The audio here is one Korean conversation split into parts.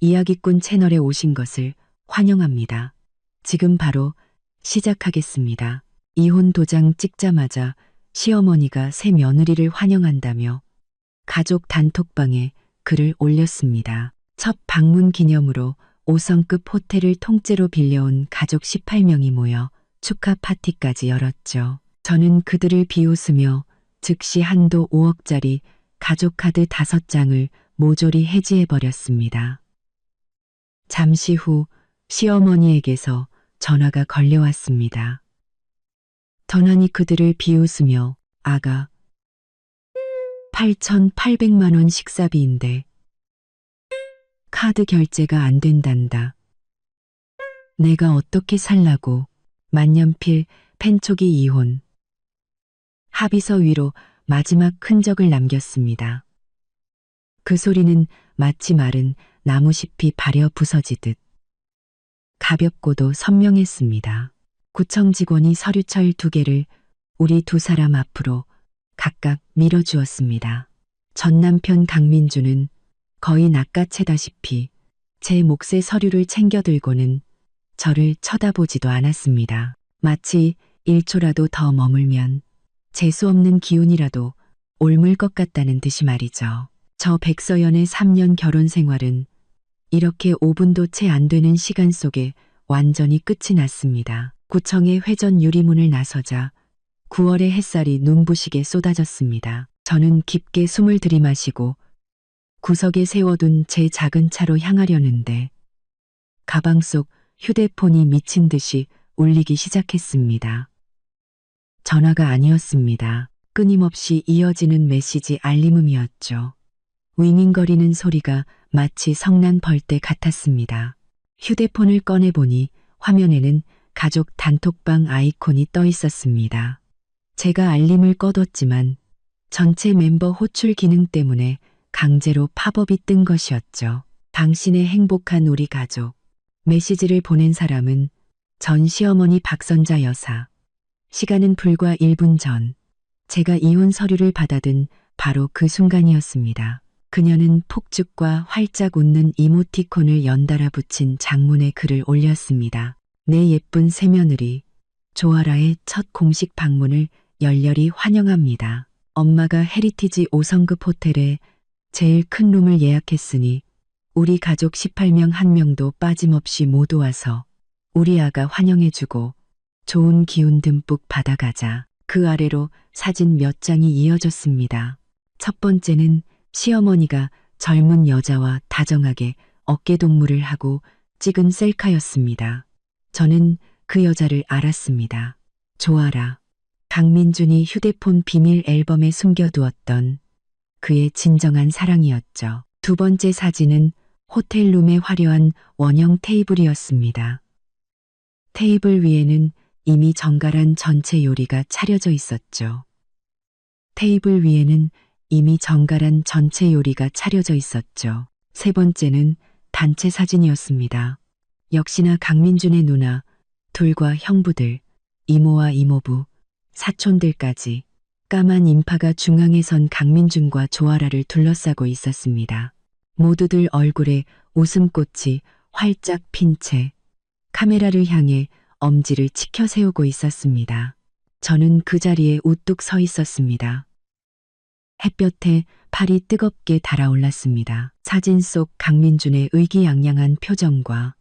이야기꾼 채널에 오신 것을 환영합니다. 지금 바로 시작하겠습니다. 이혼 도장 찍자마자 시어머니가 새 며느리를 환영한다며 가족 단톡방에 글을 올렸습니다. 첫 방문 기념으로 5성급 호텔을 통째로 빌려온 가족 18명이 모여 축하 파티까지 열었죠. 저는 그들을 비웃으며 즉시 한도 5억짜리 가족 카드 5장을 모조리 해지해버렸습니다. 잠시 후 시어머니에게서 전화가 걸려왔습니다. 전환이 그들을 비웃으며 아가 8,800만 원 식사비인데 카드 결제가 안 된단다. 내가 어떻게 살라고. 만년필 펜초기 이혼. 합의서 위로 마지막 흔적을 남겼습니다. 그 소리는 마치 마른 나무잎이 바려 부서지듯 가볍고도 선명했습니다. 구청 직원이 서류철 2개를 우리 두 사람 앞으로 각각 밀어주었습니다. 전 남편 강민주는 거의 낚아채다시피 제 몫의 서류를 챙겨 들고는 저를 쳐다보지도 않았습니다. 마치 1초라도 더 머물면 재수없는 기운이라도 옮을 것 같다는 듯이 말이죠. 저 백서연의 3년 결혼 생활은 이렇게 5분도 채 안 되는 시간 속에 완전히 끝이 났습니다. 구청의 회전 유리문을 나서자 9월의 햇살이 눈부시게 쏟아졌습니다. 저는 깊게 숨을 들이마시고 구석에 세워둔 제 작은 차로 향하려는데 가방 속 휴대폰이 미친 듯이 울리기 시작했습니다. 전화가 아니었습니다. 끊임없이 이어지는 메시지 알림음이었죠. 윙윙거리는 소리가 마치 성난 벌떼 같았습니다. 휴대폰을 꺼내보니 화면에는 가족 단톡방 아이콘이 떠 있었습니다. 제가 알림을 꺼뒀지만 전체 멤버 호출 기능 때문에 강제로 팝업이 뜬 것이었죠. 당신의 행복한 우리 가족. 메시지를 보낸 사람은 전 시어머니 박선자 여사. 시간은 불과 1분 전 제가 이혼 서류를 받아든 바로 그 순간이었습니다. 그녀는 폭죽과 활짝 웃는 이모티콘을 연달아 붙인 장문의 글을 올렸습니다. 내 예쁜 새며느리 조아라의 첫 공식 방문을 열렬히 환영합니다. 엄마가 헤리티지 5성급 호텔에 제일 큰 룸을 예약했으니 우리 가족 18명 한 명도 빠짐없이 모두 와서 우리 아가 환영해주고 좋은 기운 듬뿍 받아가자. 그 아래로 사진 몇 장이 이어졌습니다. 첫 번째는 시어머니가 젊은 여자와 다정하게 어깨동무를 하고 찍은 셀카였습니다. 저는 그 여자를 알았습니다. 조아라. 강민준이 휴대폰 비밀 앨범에 숨겨두었던 그의 진정한 사랑이었죠. 두 번째 사진은 호텔룸의 화려한 원형 테이블이었습니다. 테이블 위에는 이미 정갈한 전체 요리가 차려져 있었죠. 테이블 위에는 이미 정갈한 전체 요리가 차려져 있었죠. 세 번째는 단체 사진이었습니다. 역시나 강민준의 누나, 둘과 형부들, 이모와 이모부, 사촌들까지 까만 인파가 중앙에 선 강민준과 조아라를 둘러싸고 있었습니다. 모두들 얼굴에 웃음꽃이 활짝 핀 채 카메라를 향해 엄지를 치켜 세우고 있었습니다. 저는 그 자리에 우뚝 서 있었습니다. 햇볕에 팔이 뜨겁게 달아올랐습니다. 사진 속 강민준의 의기양양한 표정과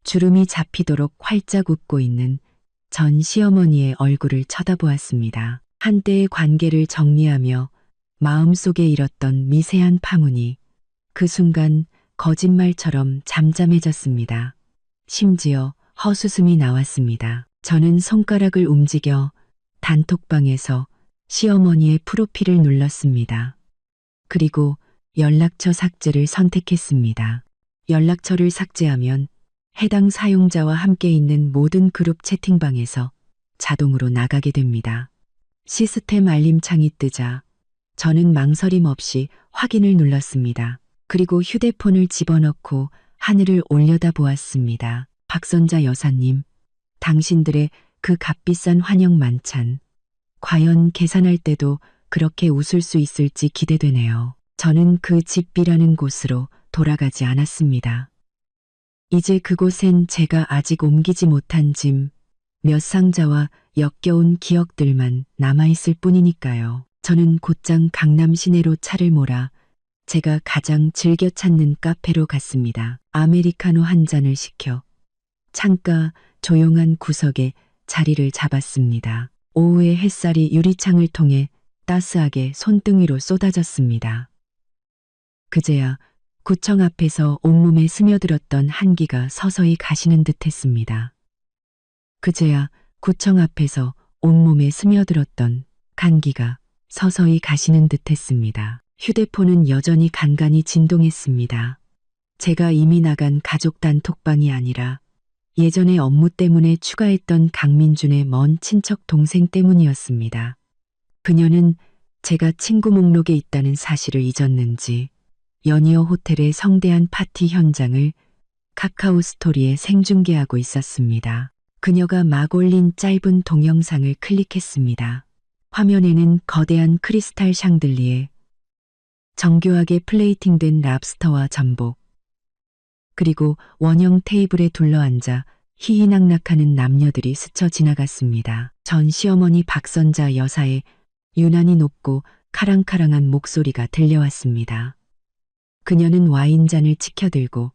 주름이 잡히도록 활짝 웃고 있는 전 시어머니의 얼굴을 쳐다보았습니다. 한때의 관계를 정리하며 마음속에 일었던 미세한 파문이 그 순간 거짓말처럼 잠잠해졌습니다. 심지어 헛웃음이 나왔습니다. 저는 손가락을 움직여 단톡방에서 시어머니의 프로필을 눌렀습니다. 그리고 연락처 삭제를 선택했습니다. 연락처를 삭제하면 해당 사용자와 함께 있는 모든 그룹 채팅방에서 자동으로 나가게 됩니다. 시스템 알림창이 뜨자 저는 망설임 없이 확인을 눌렀습니다. 그리고 휴대폰을 집어넣고 하늘을 올려다보았습니다. 박선자 여사님, 당신들의 그 값비싼 환영 만찬. 과연 계산할 때도 그렇게 웃을 수 있을지 기대되네요. 저는 그 집비라는 곳으로 돌아가지 않았습니다. 이제 그곳엔 제가 아직 옮기지 못한 짐, 몇 상자와 역겨운 기억들만 남아있을 뿐이니까요. 저는 곧장 강남 시내로 차를 몰아 제가 가장 즐겨 찾는 카페로 갔습니다. 아메리카노 한 잔을 시켜 창가 조용한 구석에 자리를 잡았습니다. 오후의 햇살이 유리창을 통해 따스하게 손등위로 쏟아졌습니다. 그제야 구청 앞에서 온몸에 스며들었던 한기가 서서히 가시는 듯했습니다. 그제야 구청 앞에서 온몸에 스며들었던 간기가 서서히 가시는 듯했습니다. 휴대폰은 여전히 간간히 진동했습니다. 제가 이미 나간 가족 단톡방이 아니라 예전에 업무 때문에 추가했던 강민준의 먼 친척 동생 때문이었습니다. 그녀는 제가 친구 목록에 있다는 사실을 잊었는지 연이어 호텔의 성대한 파티 현장을 카카오 스토리에 생중계하고 있었습니다. 그녀가 막 올린 짧은 동영상을 클릭했습니다. 화면에는 거대한 크리스탈 샹들리에, 정교하게 플레이팅된 랍스터와 전복, 그리고 원형 테이블에 둘러앉아 희희낙낙하는 남녀들이 스쳐 지나갔습니다. 전 시어머니 박선자 여사의 유난히 높고 카랑카랑한 목소리가 들려왔습니다. 그녀는 와인잔을 치켜들고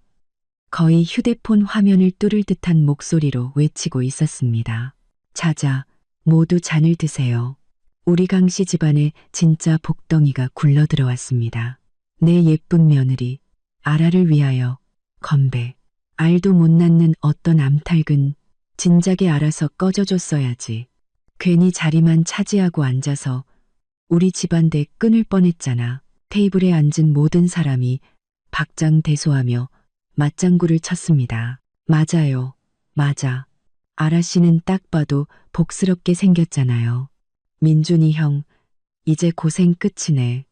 거의 휴대폰 화면을 뚫을 듯한 목소리로 외치고 있었습니다. 자자, 모두 잔을 드세요. 우리 강씨 집안에 진짜 복덩이가 굴러들어왔습니다. 내 예쁜 며느리, 아라를 위하여 건배. 알도 못 낳는 어떤 암탉은 진작에 알아서 꺼져줬어야지. 괜히 자리만 차지하고 앉아서 우리 집안대 끊을 뻔했잖아. 테이블에 앉은 모든 사람이 박장대소하며 맞장구를 쳤습니다. 맞아요. 맞아. 아라 씨는 딱 봐도 복스럽게 생겼잖아요. 민준이 형, 이제 고생 끝이네.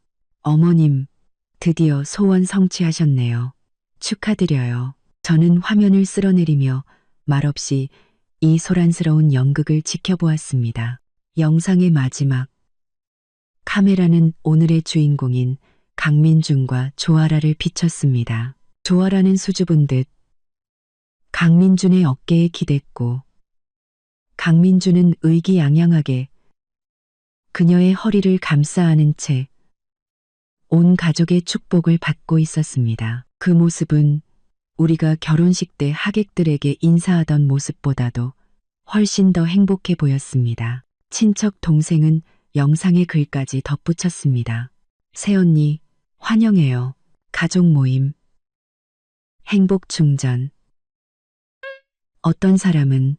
어머님, 드디어 소원 성취하셨네요. 축하드려요. 저는 화면을 쓸어내리며 말없이 이 소란스러운 연극을 지켜보았습니다. 영상의 마지막. 카메라는 오늘의 주인공인 강민준과 조아라를 비췄습니다. 조아라는 수줍은 듯 강민준의 어깨에 기댔고 강민준은 의기양양하게 그녀의 허리를 감싸 안은 채 온 가족의 축복을 받고 있었습니다. 그 모습은 우리가 결혼식 때 하객들에게 인사하던 모습보다도 훨씬 더 행복해 보였습니다. 친척 동생은 영상에 글까지 덧붙였습니다. 새언니, 환영해요. 가족 모임. 행복 충전. 어떤 사람은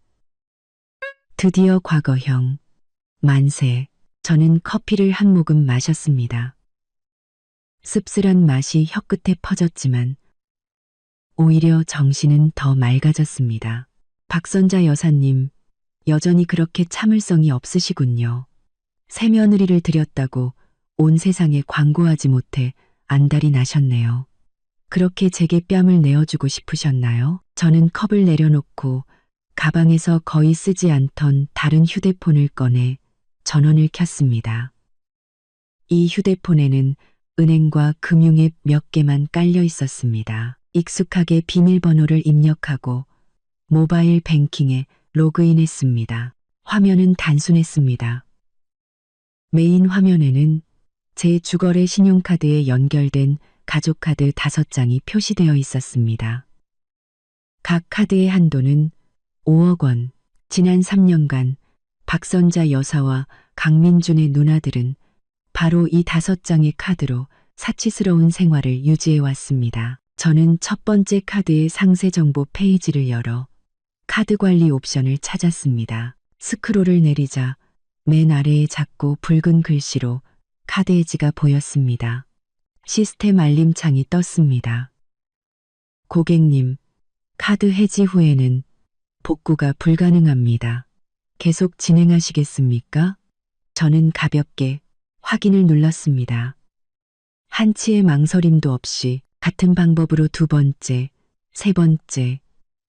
드디어 과거형. 만세. 저는 커피를 한 모금 마셨습니다. 씁쓸한 맛이 혀끝에 퍼졌지만 오히려 정신은 더 맑아졌습니다. 박선자 여사님, 여전히 그렇게 참을성이 없으시군요. 새며느리를 들였다고 온 세상에 광고하지 못해 안달이 나셨네요. 그렇게 제게 뺨을 내어주고 싶으셨나요? 저는 컵을 내려놓고 가방에서 거의 쓰지 않던 다른 휴대폰을 꺼내 전원을 켰습니다. 이 휴대폰에는 은행과 금융앱 몇 개만 깔려 있었습니다. 익숙하게 비밀번호를 입력하고 모바일 뱅킹에 로그인했습니다. 화면은 단순했습니다. 메인 화면에는 제 주거래 신용카드에 연결된 가족카드 5장이 표시되어 있었습니다. 각 카드의 한도는 5억 원. 지난 3년간 박선자 여사와 강민준의 누나들은 바로 이 5장의 카드로 사치스러운 생활을 유지해 왔습니다. 저는 첫 번째 카드의 상세 정보 페이지를 열어 카드 관리 옵션을 찾았습니다. 스크롤을 내리자 맨 아래에 작고 붉은 글씨로 카드 해지가 보였습니다. 시스템 알림창이 떴습니다. 고객님, 카드 해지 후에는 복구가 불가능합니다. 계속 진행하시겠습니까? 저는 가볍게 확인을 눌렀습니다. 한치의 망설임도 없이 같은 방법으로 2번째, 3번째,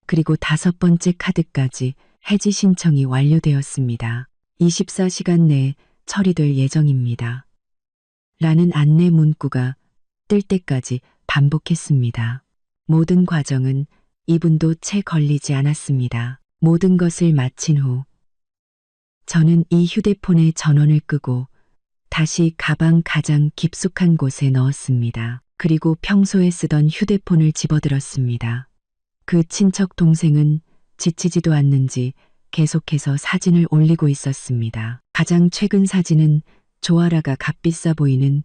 그리고 5번째 카드까지 해지 신청이 완료되었습니다. 24시간 내에 처리될 예정입니다. 라는 안내 문구가 뜰 때까지 반복했습니다. 모든 과정은 이분도 채 걸리지 않았습니다. 모든 것을 마친 후 저는 이 휴대폰의 전원을 끄고 다시 가방 가장 깊숙한 곳에 넣었습니다. 그리고 평소에 쓰던 휴대폰을 집어들었습니다. 그 친척 동생은 지치지도 않는지 계속해서 사진을 올리고 있었습니다. 가장 최근 사진은 조아라가 값비싸 보이는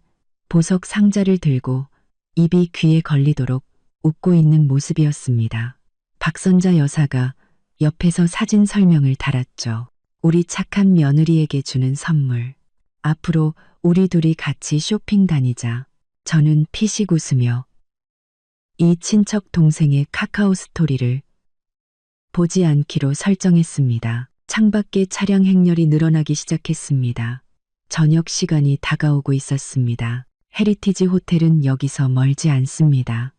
보석 상자를 들고 입이 귀에 걸리도록 웃고 있는 모습이었습니다. 박선자 여사가 옆에서 사진 설명을 달았죠. 우리 착한 며느리에게 주는 선물. 앞으로 우리 둘이 같이 쇼핑 다니자. 저는 피식 웃으며 이 친척 동생의 카카오 스토리를 보지 않기로 설정했습니다. 창밖에 차량 행렬이 늘어나기 시작했습니다. 저녁 시간이 다가오고 있었습니다. 헤리티지 호텔은 여기서 멀지 않습니다.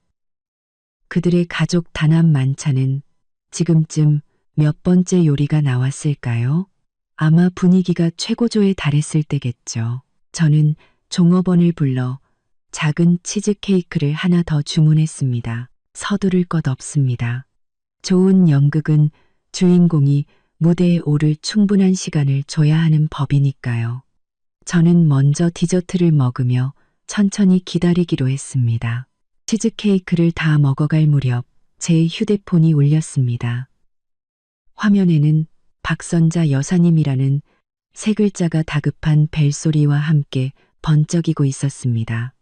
그들의 가족 단합 만찬은 지금쯤 몇 번째 요리가 나왔을까요? 아마 분위기가 최고조에 달했을 때겠죠. 저는 종업원을 불러 작은 치즈케이크를 하나 더 주문했습니다. 서두를 것 없습니다. 좋은 연극은 주인공이 무대에 오를 충분한 시간을 줘야 하는 법이니까요. 저는 먼저 디저트를 먹으며 천천히 기다리기로 했습니다. 치즈케이크를 다 먹어갈 무렵 제 휴대폰이 울렸습니다. 화면에는 박선자 여사님이라는 세 글자가 다급한 벨소리와 함께 번쩍이고 있었습니다.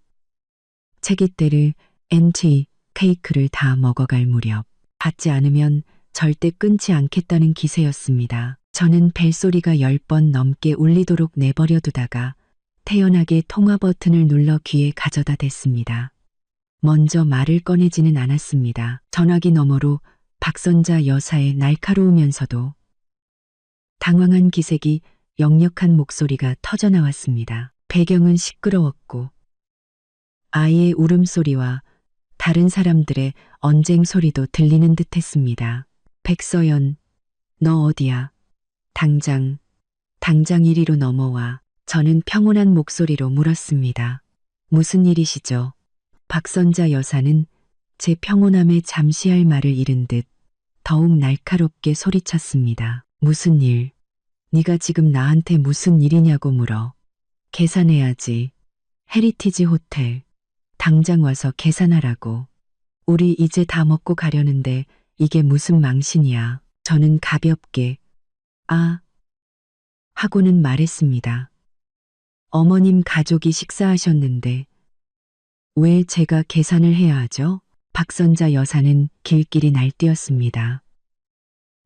체기대를 MT 케이크를 다 먹어갈 무렵 받지 않으면 절대 끊지 않겠다는 기세였습니다. 저는 벨소리가 10번 넘게 울리도록 내버려 두다가 태연하게 통화 버튼을 눌러 귀에 가져다 댔습니다. 먼저 말을 꺼내지는 않았습니다. 전화기 너머로 박선자 여사의 날카로우면서도 당황한 기색이 역력한 목소리가 터져나왔습니다. 배경은 시끄러웠고 아이의 울음소리와 다른 사람들의 언쟁 소리도 들리는 듯했습니다. 백서연, 너 어디야? 당장 이리로 넘어와. 저는 평온한 목소리로 물었습니다. 무슨 일이시죠? 박선자 여사는 제 평온함에 잠시 할 말을 잃은 듯 더욱 날카롭게 소리쳤습니다. 무슨 일? 네가 지금 나한테 무슨 일이냐고 물어. 계산해야지. 헤리티지 호텔. 당장 와서 계산하라고. 우리 이제 다 먹고 가려는데 이게 무슨 망신이야. 저는 가볍게 아 하고는 말했습니다. 어머님 가족이 식사하셨는데 왜 제가 계산을 해야 하죠? 박선자 여사는 길길이 날뛰었습니다.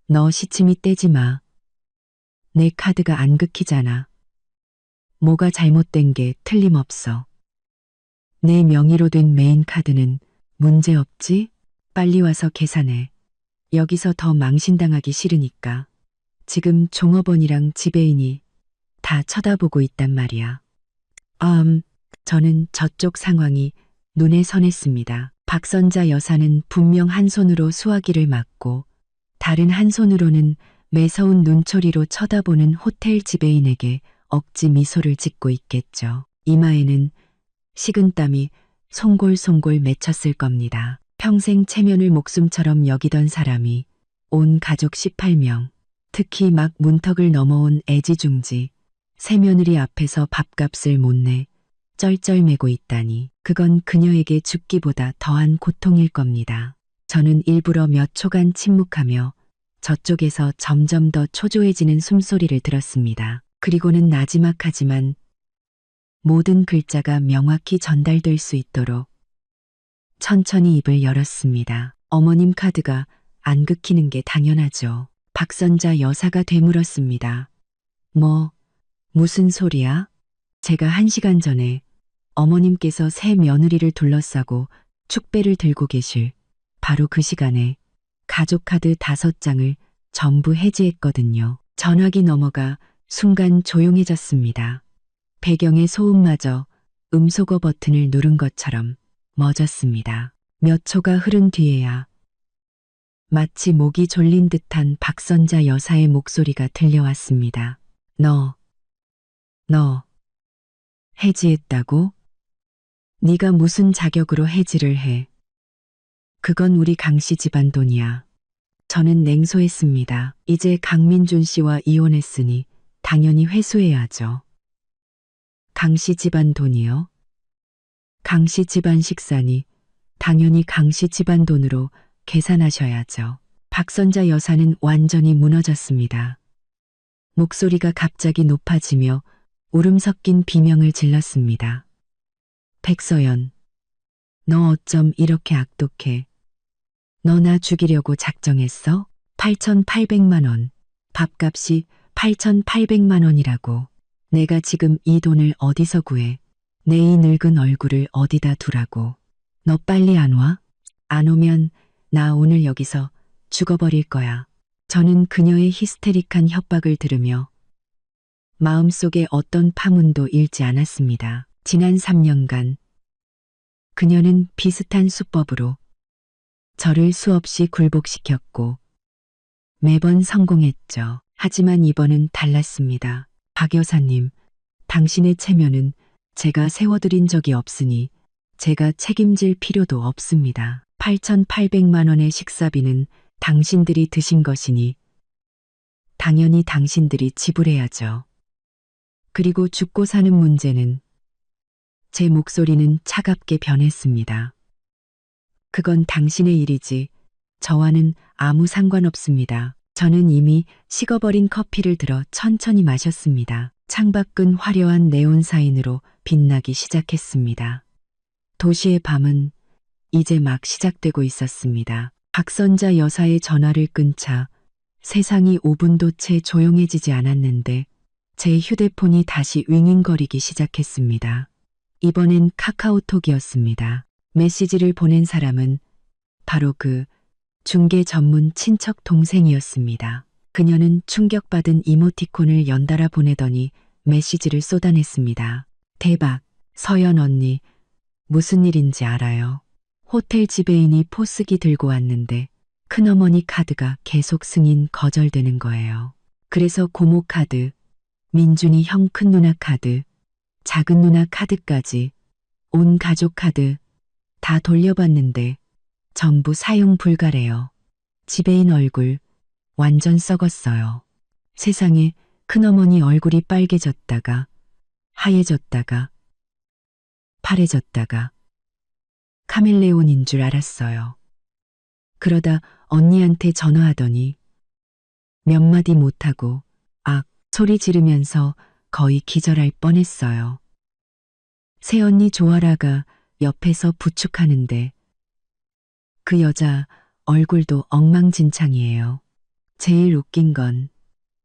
너 시침이 떼지 마. 내 카드가 안 긁히잖아. 뭐가 잘못된 게 틀림없어. 내 명의로 된 메인 카드는 문제 없지? 빨리 와서 계산해. 여기서 더 망신당하기 싫으니까. 지금 종업원이랑 지배인이 다 쳐다보고 있단 말이야. 저는 저쪽 상황이 눈에 선했습니다. 박선자 여사는 분명 한 손으로 수화기를 막고 다른 한 손으로는 매서운 눈초리로 쳐다보는 호텔 지배인에게 억지 미소를 짓고 있겠죠. 이마에는 식은땀이 송골송골 맺혔을 겁니다. 평생 체면을 목숨처럼 여기던 사람이 온 가족 18명, 특히 막 문턱을 넘어온 애지중지, 새며느리 앞에서 밥값을 못 내 쩔쩔매고 있다니 그건 그녀에게 죽기보다 더한 고통일 겁니다. 저는 일부러 몇 초간 침묵하며 저쪽에서 점점 더 초조해지는 숨소리를 들었습니다. 그리고는 나지막하지만 모든 글자가 명확히 전달될 수 있도록 천천히 입을 열었습니다. 어머님 카드가 안 긁히는 게 당연하죠. 박선자 여사가 되물었습니다. 무슨 소리야? 제가 1시간 전에 어머님께서 새 며느리를 둘러싸고 축배를 들고 계실 바로 그 시간에 가족 카드 5장을 전부 해지했거든요. 전화기 넘어가 순간 조용해졌습니다. 배경의 소음마저 음소거 버튼을 누른 것처럼 멎었습니다. 몇 초가 흐른 뒤에야 마치 목이 졸린 듯한 박선자 여사의 목소리가 들려왔습니다. 너 해지했다고? 네가 무슨 자격으로 해지를 해? 그건 우리 강씨 집안 돈이야. 저는 냉소했습니다. 이제 강민준 씨와 이혼했으니 당연히 회수해야죠. 강씨 집안 돈이요? 강씨 집안 식사니 당연히 강씨 집안 돈으로 계산하셔야죠. 박선자 여사는 완전히 무너졌습니다. 목소리가 갑자기 높아지며 울음 섞인 비명을 질렀습니다. 백서연, 너 어쩜 이렇게 악독해? 너 나 죽이려고 작정했어? 8,800만 원. 밥값이 8,800만 원이라고. 내가 지금 이 돈을 어디서 구해? 내 이 늙은 얼굴을 어디다 두라고. 너 빨리 안 와? 안 오면 나 오늘 여기서 죽어버릴 거야. 저는 그녀의 히스테릭한 협박을 들으며 마음속에 어떤 파문도 일지 않았습니다. 지난 3년간 그녀는 비슷한 수법으로 저를 수없이 굴복시켰고 매번 성공했죠. 하지만 이번은 달랐습니다. 박 여사님, 당신의 체면은 제가 세워드린 적이 없으니 제가 책임질 필요도 없습니다. 8,800만 원의 식사비는 당신들이 드신 것이니 당연히 당신들이 지불해야죠. 그리고 죽고 사는 문제는 제 목소리는 차갑게 변했습니다. 그건 당신의 일이지 저와는 아무 상관없습니다. 저는 이미 식어버린 커피를 들어 천천히 마셨습니다. 창밖은 화려한 네온 사인으로 빛나기 시작했습니다. 도시의 밤은 이제 막 시작되고 있었습니다. 박선자 여사의 전화를 끊자 세상이 5분도 채 조용해지지 않았는데 제 휴대폰이 다시 윙윙거리기 시작했습니다. 이번엔 카카오톡이었습니다. 메시지를 보낸 사람은 바로 그 중개 전문 친척 동생이었습니다. 그녀는 충격받은 이모티콘을 연달아 보내더니 메시지를 쏟아냈습니다. 대박, 서연 언니, 무슨 일인지 알아요? 호텔 지배인이 포스기 들고 왔는데 큰어머니 카드가 계속 승인 거절되는 거예요. 그래서 고모 카드, 민준이 형 큰 누나 카드, 작은 누나 카드까지 온 가족 카드 다 돌려봤는데 전부 사용 불가래요. 지배인 얼굴 완전 썩었어요. 세상에, 큰어머니 얼굴이 빨개졌다가 하얘졌다가 파래졌다가 카멜레온인 줄 알았어요. 그러다 언니한테 전화하더니 몇 마디 못하고 악 소리 지르면서 거의 기절할 뻔했어요. 새언니 조아라가 옆에서 부축하는데 그 여자 얼굴도 엉망진창이에요. 제일 웃긴 건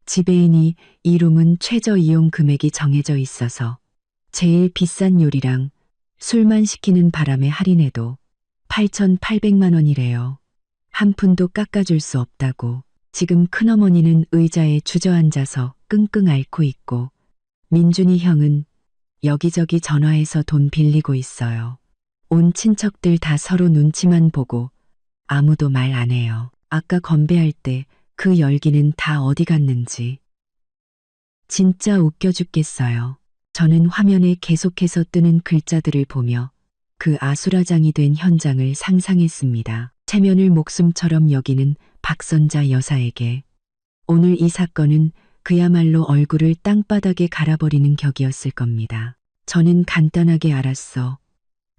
지배인이 이 룸은 최저 이용 금액이 정해져 있어서 제일 비싼 요리랑 술만 시키는 바람에 할인해도 8,800만 원이래요. 한 푼도 깎아줄 수 없다고. 지금 큰어머니는 의자에 주저앉아서 끙끙 앓고 있고 민준이 형은 여기저기 전화해서 돈 빌리고 있어요. 온 친척들 다 서로 눈치만 보고 아무도 말 안 해요. 아까 건배할 때 그 열기는 다 어디 갔는지. 진짜 웃겨 죽겠어요. 저는 화면에 계속해서 뜨는 글자들을 보며 그 아수라장이 된 현장을 상상했습니다. 체면을 목숨처럼 여기는 박선자 여사에게 오늘 이 사건은 그야말로 얼굴을 땅바닥에 갈아버리는 격이었을 겁니다. 저는 간단하게 알았어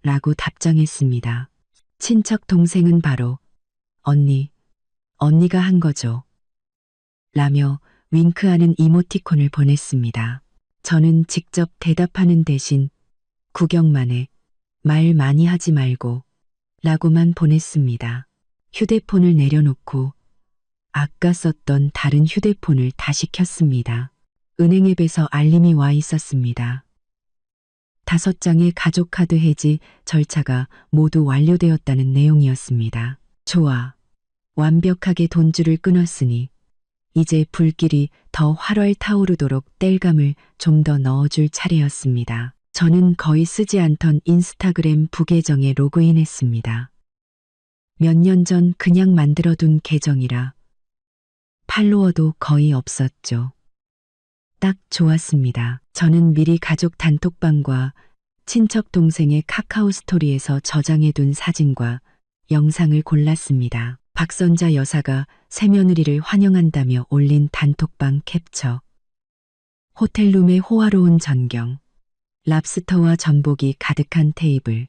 라고 답장했습니다. 친척 동생은 바로 언니가 한 거죠. 라며 윙크하는 이모티콘을 보냈습니다. 저는 직접 대답하는 대신 구경만 해, 말 많이 하지 말고 라고만 보냈습니다. 휴대폰을 내려놓고 아까 썼던 다른 휴대폰을 다시 켰습니다. 은행 앱에서 알림이 와 있었습니다. 5장의 가족카드 해지 절차가 모두 완료되었다는 내용이었습니다. 좋아. 완벽하게 돈줄을 끊었으니 이제 불길이 더 활활 타오르도록 땔감을 좀 더 넣어줄 차례였습니다. 저는 거의 쓰지 않던 인스타그램 부계정에 로그인했습니다. 몇 년 전 그냥 만들어둔 계정이라 팔로워도 거의 없었죠. 딱 좋았습니다. 저는 미리 가족 단톡방과 친척 동생의 카카오 스토리에서 저장해둔 사진과 영상을 골랐습니다. 박선자 여사가 새며느리를 환영한다며 올린 단톡방 캡처. 호텔룸의 호화로운 전경. 랍스터와 전복이 가득한 테이블.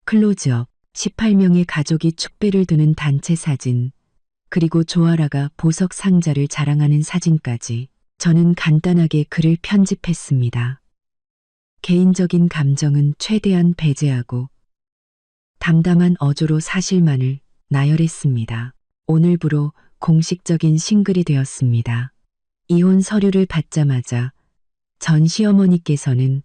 클로즈업. 18명의 가족이 축배를 드는 단체 사진. 그리고 조아라가 보석 상자를 자랑하는 사진까지. 저는 간단하게 글을 편집했습니다. 개인적인 감정은 최대한 배제하고 담담한 어조로 사실만을 나열했습니다. 오늘부로 공식적인 싱글이 되었습니다. 이혼 서류를 받자마자 전 시어머니께서는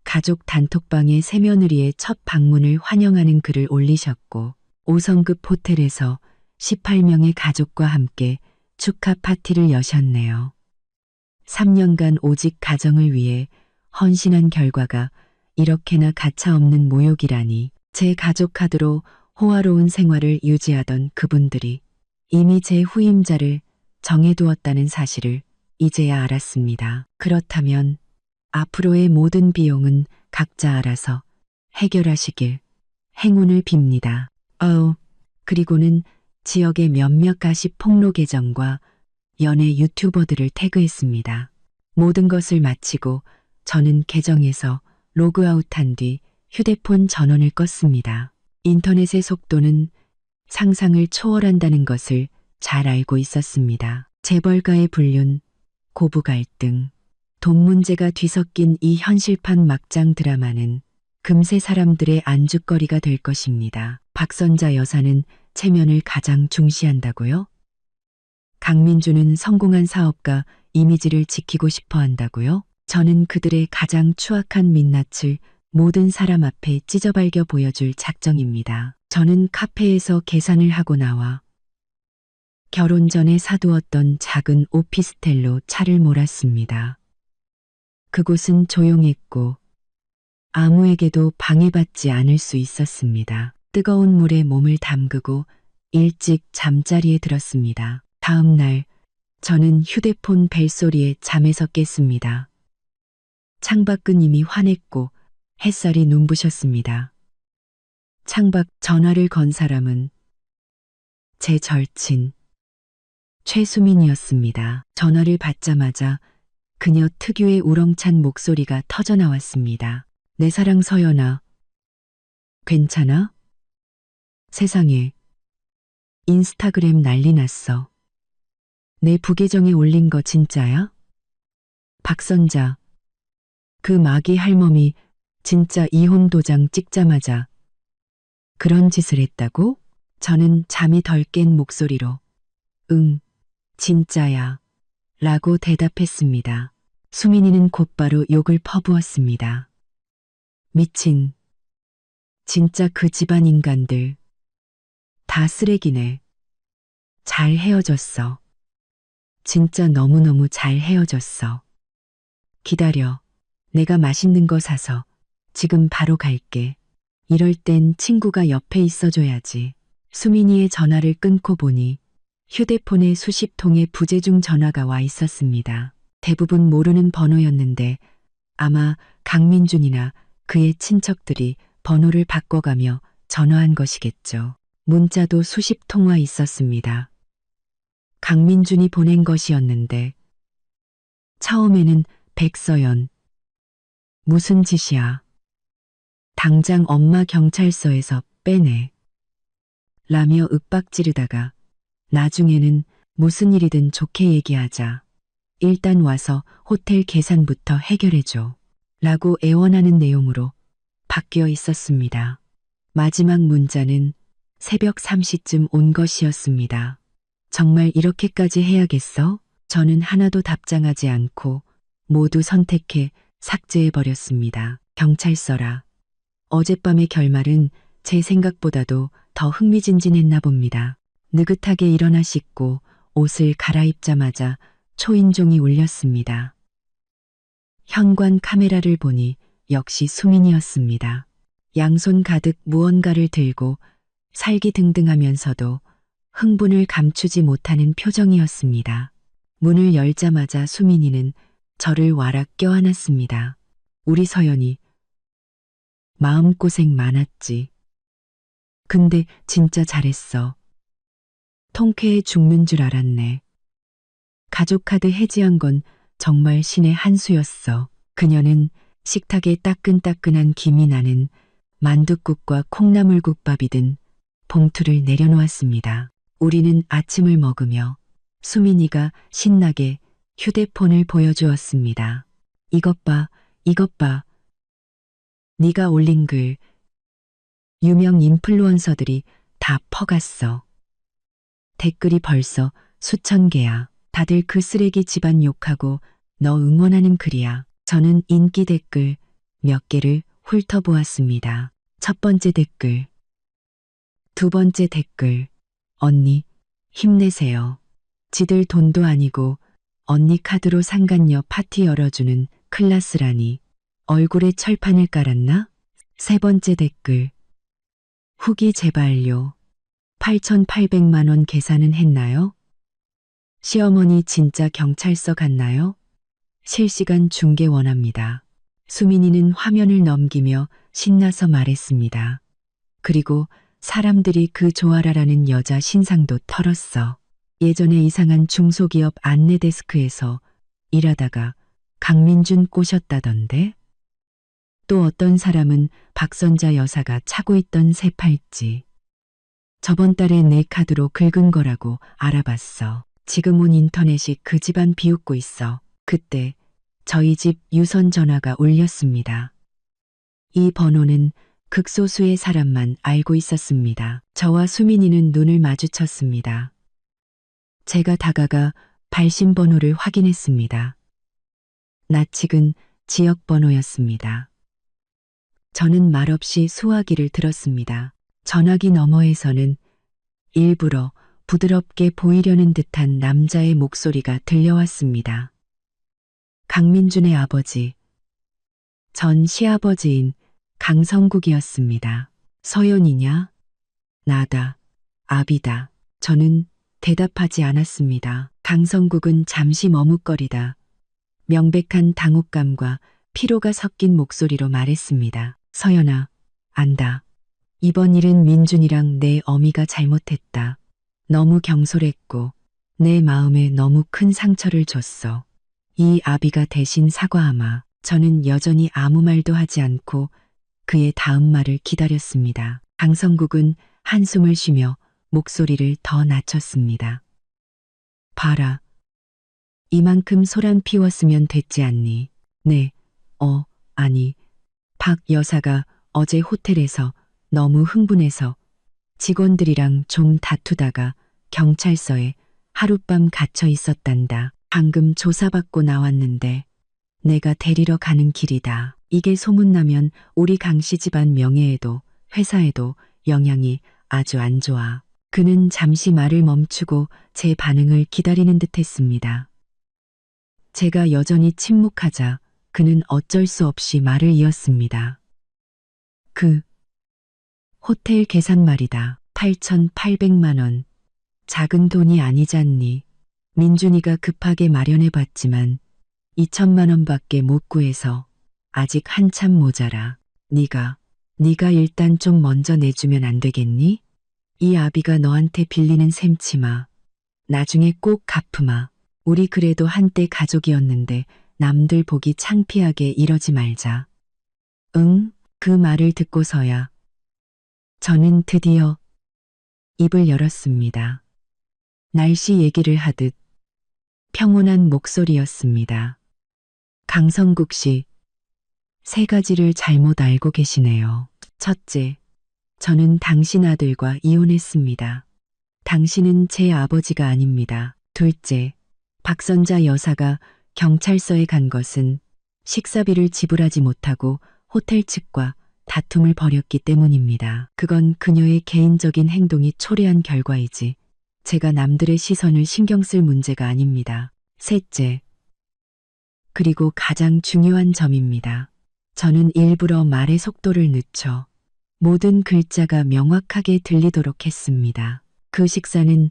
가족 단톡방에 새며느리의 첫 방문을 환영하는 글을 올리셨고 5성급 호텔에서 18명의 가족과 함께 축하 파티를 여셨네요. 3년간 오직 가정을 위해 헌신한 결과가 이렇게나 가차없는 모욕이라니. 제 가족 카드로 호화로운 생활을 유지하던 그분들이 이미 제 후임자를 정해두었다는 사실을 이제야 알았습니다. 그렇다면 앞으로의 모든 비용은 각자 알아서 해결하시길 행운을 빕니다. 그리고는 지역의 몇몇 가십 폭로 계정과 연예 유튜버들을 태그했습니다. 모든 것을 마치고 저는 계정에서 로그아웃한 뒤 휴대폰 전원을 껐습니다. 인터넷의 속도는 상상을 초월한다는 것을 잘 알고 있었습니다. 재벌가의 불륜, 고부 갈등, 돈 문제가 뒤섞인 이 현실판 막장 드라마는 금세 사람들의 안주거리가 될 것입니다. 박선자 여사는 체면을 가장 중시한다고요? 강민주는 성공한 사업가 이미지를 지키고 싶어 한다고요? 저는 그들의 가장 추악한 민낯을 모든 사람 앞에 찢어발겨 보여줄 작정입니다. 저는 카페에서 계산을 하고 나와 결혼 전에 사두었던 작은 오피스텔로 차를 몰았습니다. 그곳은 조용했고 아무에게도 방해받지 않을 수 있었습니다. 뜨거운 물에 몸을 담그고 일찍 잠자리에 들었습니다. 다음 날 저는 휴대폰 벨소리에 잠에서 깼습니다. 창밖은 이미 환했고 햇살이 눈부셨습니다. 창밖 전화를 건 사람은 제 절친 최수민이었습니다. 전화를 받자마자 그녀 특유의 우렁찬 목소리가 터져나왔습니다. 내 사랑 서연아, 괜찮아? 세상에, 인스타그램 난리 났어. 내 부계정에 올린 거 진짜야? 박선자, 그 마귀 할멈이 진짜 이혼 도장 찍자마자 그런 짓을 했다고? 저는 잠이 덜 깬 목소리로 응, 진짜야 라고 대답했습니다. 수민이는 곧바로 욕을 퍼부었습니다. 미친, 진짜 그 집안 인간들 다 쓰레기네. 잘 헤어졌어. 진짜 너무너무 잘 헤어졌어. 기다려. 내가 맛있는 거 사서 지금 바로 갈게. 이럴 땐 친구가 옆에 있어줘야지. 수민이의 전화를 끊고 보니 휴대폰에 수십 통의 부재중 전화가 와 있었습니다. 대부분 모르는 번호였는데 아마 강민준이나 그의 친척들이 번호를 바꿔가며 전화한 것이겠죠. 문자도 수십 통화 있었습니다. 강민준이 보낸 것이었는데 처음에는 백서연, 무슨 짓이야. 당장 엄마 경찰서에서 빼내. 라며 윽박지르다가 나중에는 무슨 일이든 좋게 얘기하자. 일단 와서 호텔 계산부터 해결해줘. 라고 애원하는 내용으로 바뀌어 있었습니다. 마지막 문자는 새벽 3시쯤 온 것이었습니다. 정말 이렇게까지 해야겠어? 저는 하나도 답장하지 않고 모두 선택해 삭제해버렸습니다. 경찰서라. 어젯밤의 결말은 제 생각보다도 더 흥미진진했나 봅니다. 느긋하게 일어나 씻고 옷을 갈아입자마자 초인종이 울렸습니다. 현관 카메라를 보니 역시 수민이었습니다. 양손 가득 무언가를 들고 살기등등하면서도 흥분을 감추지 못하는 표정이었습니다. 문을 열자마자 수민이는 저를 와락 껴안았습니다. 우리 서연이 마음고생 많았지. 근데 진짜 잘했어. 통쾌해 죽는 줄 알았네. 가족카드 해지한 건 정말 신의 한 수였어. 그녀는 식탁에 따끈따끈한 김이 나는 만둣국과 콩나물국밥이 든 봉투를 내려놓았습니다. 우리는 아침을 먹으며 수민이가 신나게 휴대폰을 보여주었습니다. 이것 봐, 이것 봐. 네가 올린 글. 유명 인플루언서들이 다 퍼갔어. 댓글이 벌써 수천 개야. 다들 그 쓰레기 집안 욕하고 너 응원하는 글이야. 저는 인기 댓글 몇 개를 훑어보았습니다. 첫 번째 댓글. 두 번째 댓글. 언니, 힘내세요. 지들 돈도 아니고 언니 카드로 상간녀 파티 열어주는 클라스라니. 얼굴에 철판을 깔았나? 세 번째 댓글. 후기 제발요. 8,800만 원 계산은 했나요? 시어머니 진짜 경찰서 갔나요? 실시간 중계 원합니다. 수민이는 화면을 넘기며 신나서 말했습니다. 그리고 사람들이 그 조아라라는 여자 신상도 털었어. 예전에 이상한 중소기업 안내 데스크에서 일하다가 강민준 꼬셨다던데? 또 어떤 사람은 박선자 여사가 차고 있던 새 팔찌. 저번 달에 내 카드로 긁은 거라고 알아봤어. 지금 온 인터넷이 그 집안 비웃고 있어. 그때 저희 집 유선 전화가 울렸습니다. 이 번호는 극소수의 사람만 알고 있었습니다. 저와 수민이는 눈을 마주쳤습니다. 제가 다가가 발신 번호를 확인했습니다. 낯익은 지역 번호였습니다. 저는 말없이 수화기를 들었습니다. 전화기 너머에서는 일부러 부드럽게 보이려는 듯한 남자의 목소리가 들려왔습니다. 강민준의 아버지, 전 시아버지인 강성국이었습니다. 서연이냐? 나다. 아비다. 저는 대답하지 않았습니다. 강성국은 잠시 머뭇거리다 명백한 당혹감과 피로가 섞인 목소리로 말했습니다. 서연아, 안다. 이번 일은 민준이랑 내 어미가 잘못했다. 너무 경솔했고 내 마음에 너무 큰 상처를 줬어. 이 아비가 대신 사과하마. 저는 여전히 아무 말도 하지 않고 그의 다음 말을 기다렸습니다. 강성국은 한숨을 쉬며 목소리를 더 낮췄습니다. 봐라. 이만큼 소란 피웠으면 됐지 않니? 네, 아니. 박 여사가 어제 호텔에서 너무 흥분해서 직원들이랑 좀 다투다가 경찰서에 하룻밤 갇혀 있었단다. 방금 조사받고 나왔는데 내가 데리러 가는 길이다. 이게 소문나면 우리 강씨 집안 명예에도 회사에도 영향이 아주 안 좋아. 그는 잠시 말을 멈추고 제 반응을 기다리는 듯 했습니다. 제가 여전히 침묵하자 그는 어쩔 수 없이 말을 이었습니다. 호텔 계산 말이다. 8,800만 원. 작은 돈이 아니잖니. 민준이가 급하게 마련해봤지만 2천만 원밖에 못 구해서 아직 한참 모자라. 네가 일단 좀 먼저 내주면 안 되겠니? 이 아비가 너한테 빌리는 셈치마. 나중에 꼭 갚으마. 우리 그래도 한때 가족이었는데 남들 보기 창피하게 이러지 말자. 응? 그 말을 듣고서야 저는 드디어 입을 열었습니다. 날씨 얘기를 하듯 평온한 목소리였습니다. 강성국 씨, 세 가지를 잘못 알고 계시네요. 첫째, 저는 당신 아들과 이혼했습니다. 당신은 제 아버지가 아닙니다. 둘째, 박선자 여사가 경찰서에 간 것은 식사비를 지불하지 못하고 호텔 측과 다툼을 벌였기 때문입니다. 그건 그녀의 개인적인 행동이 초래한 결과이지 제가 남들의 시선을 신경 쓸 문제가 아닙니다. 셋째, 그리고 가장 중요한 점입니다. 저는 일부러 말의 속도를 늦춰 모든 글자가 명확하게 들리도록 했습니다. 그 식사는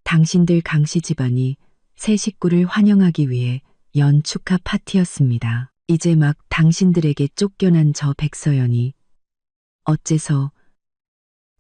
당신들 강씨 집안이 새 식구를 환영하기 위해 연 축하 파티였습니다. 이제 막 당신들에게 쫓겨난 저 백서연이 어째서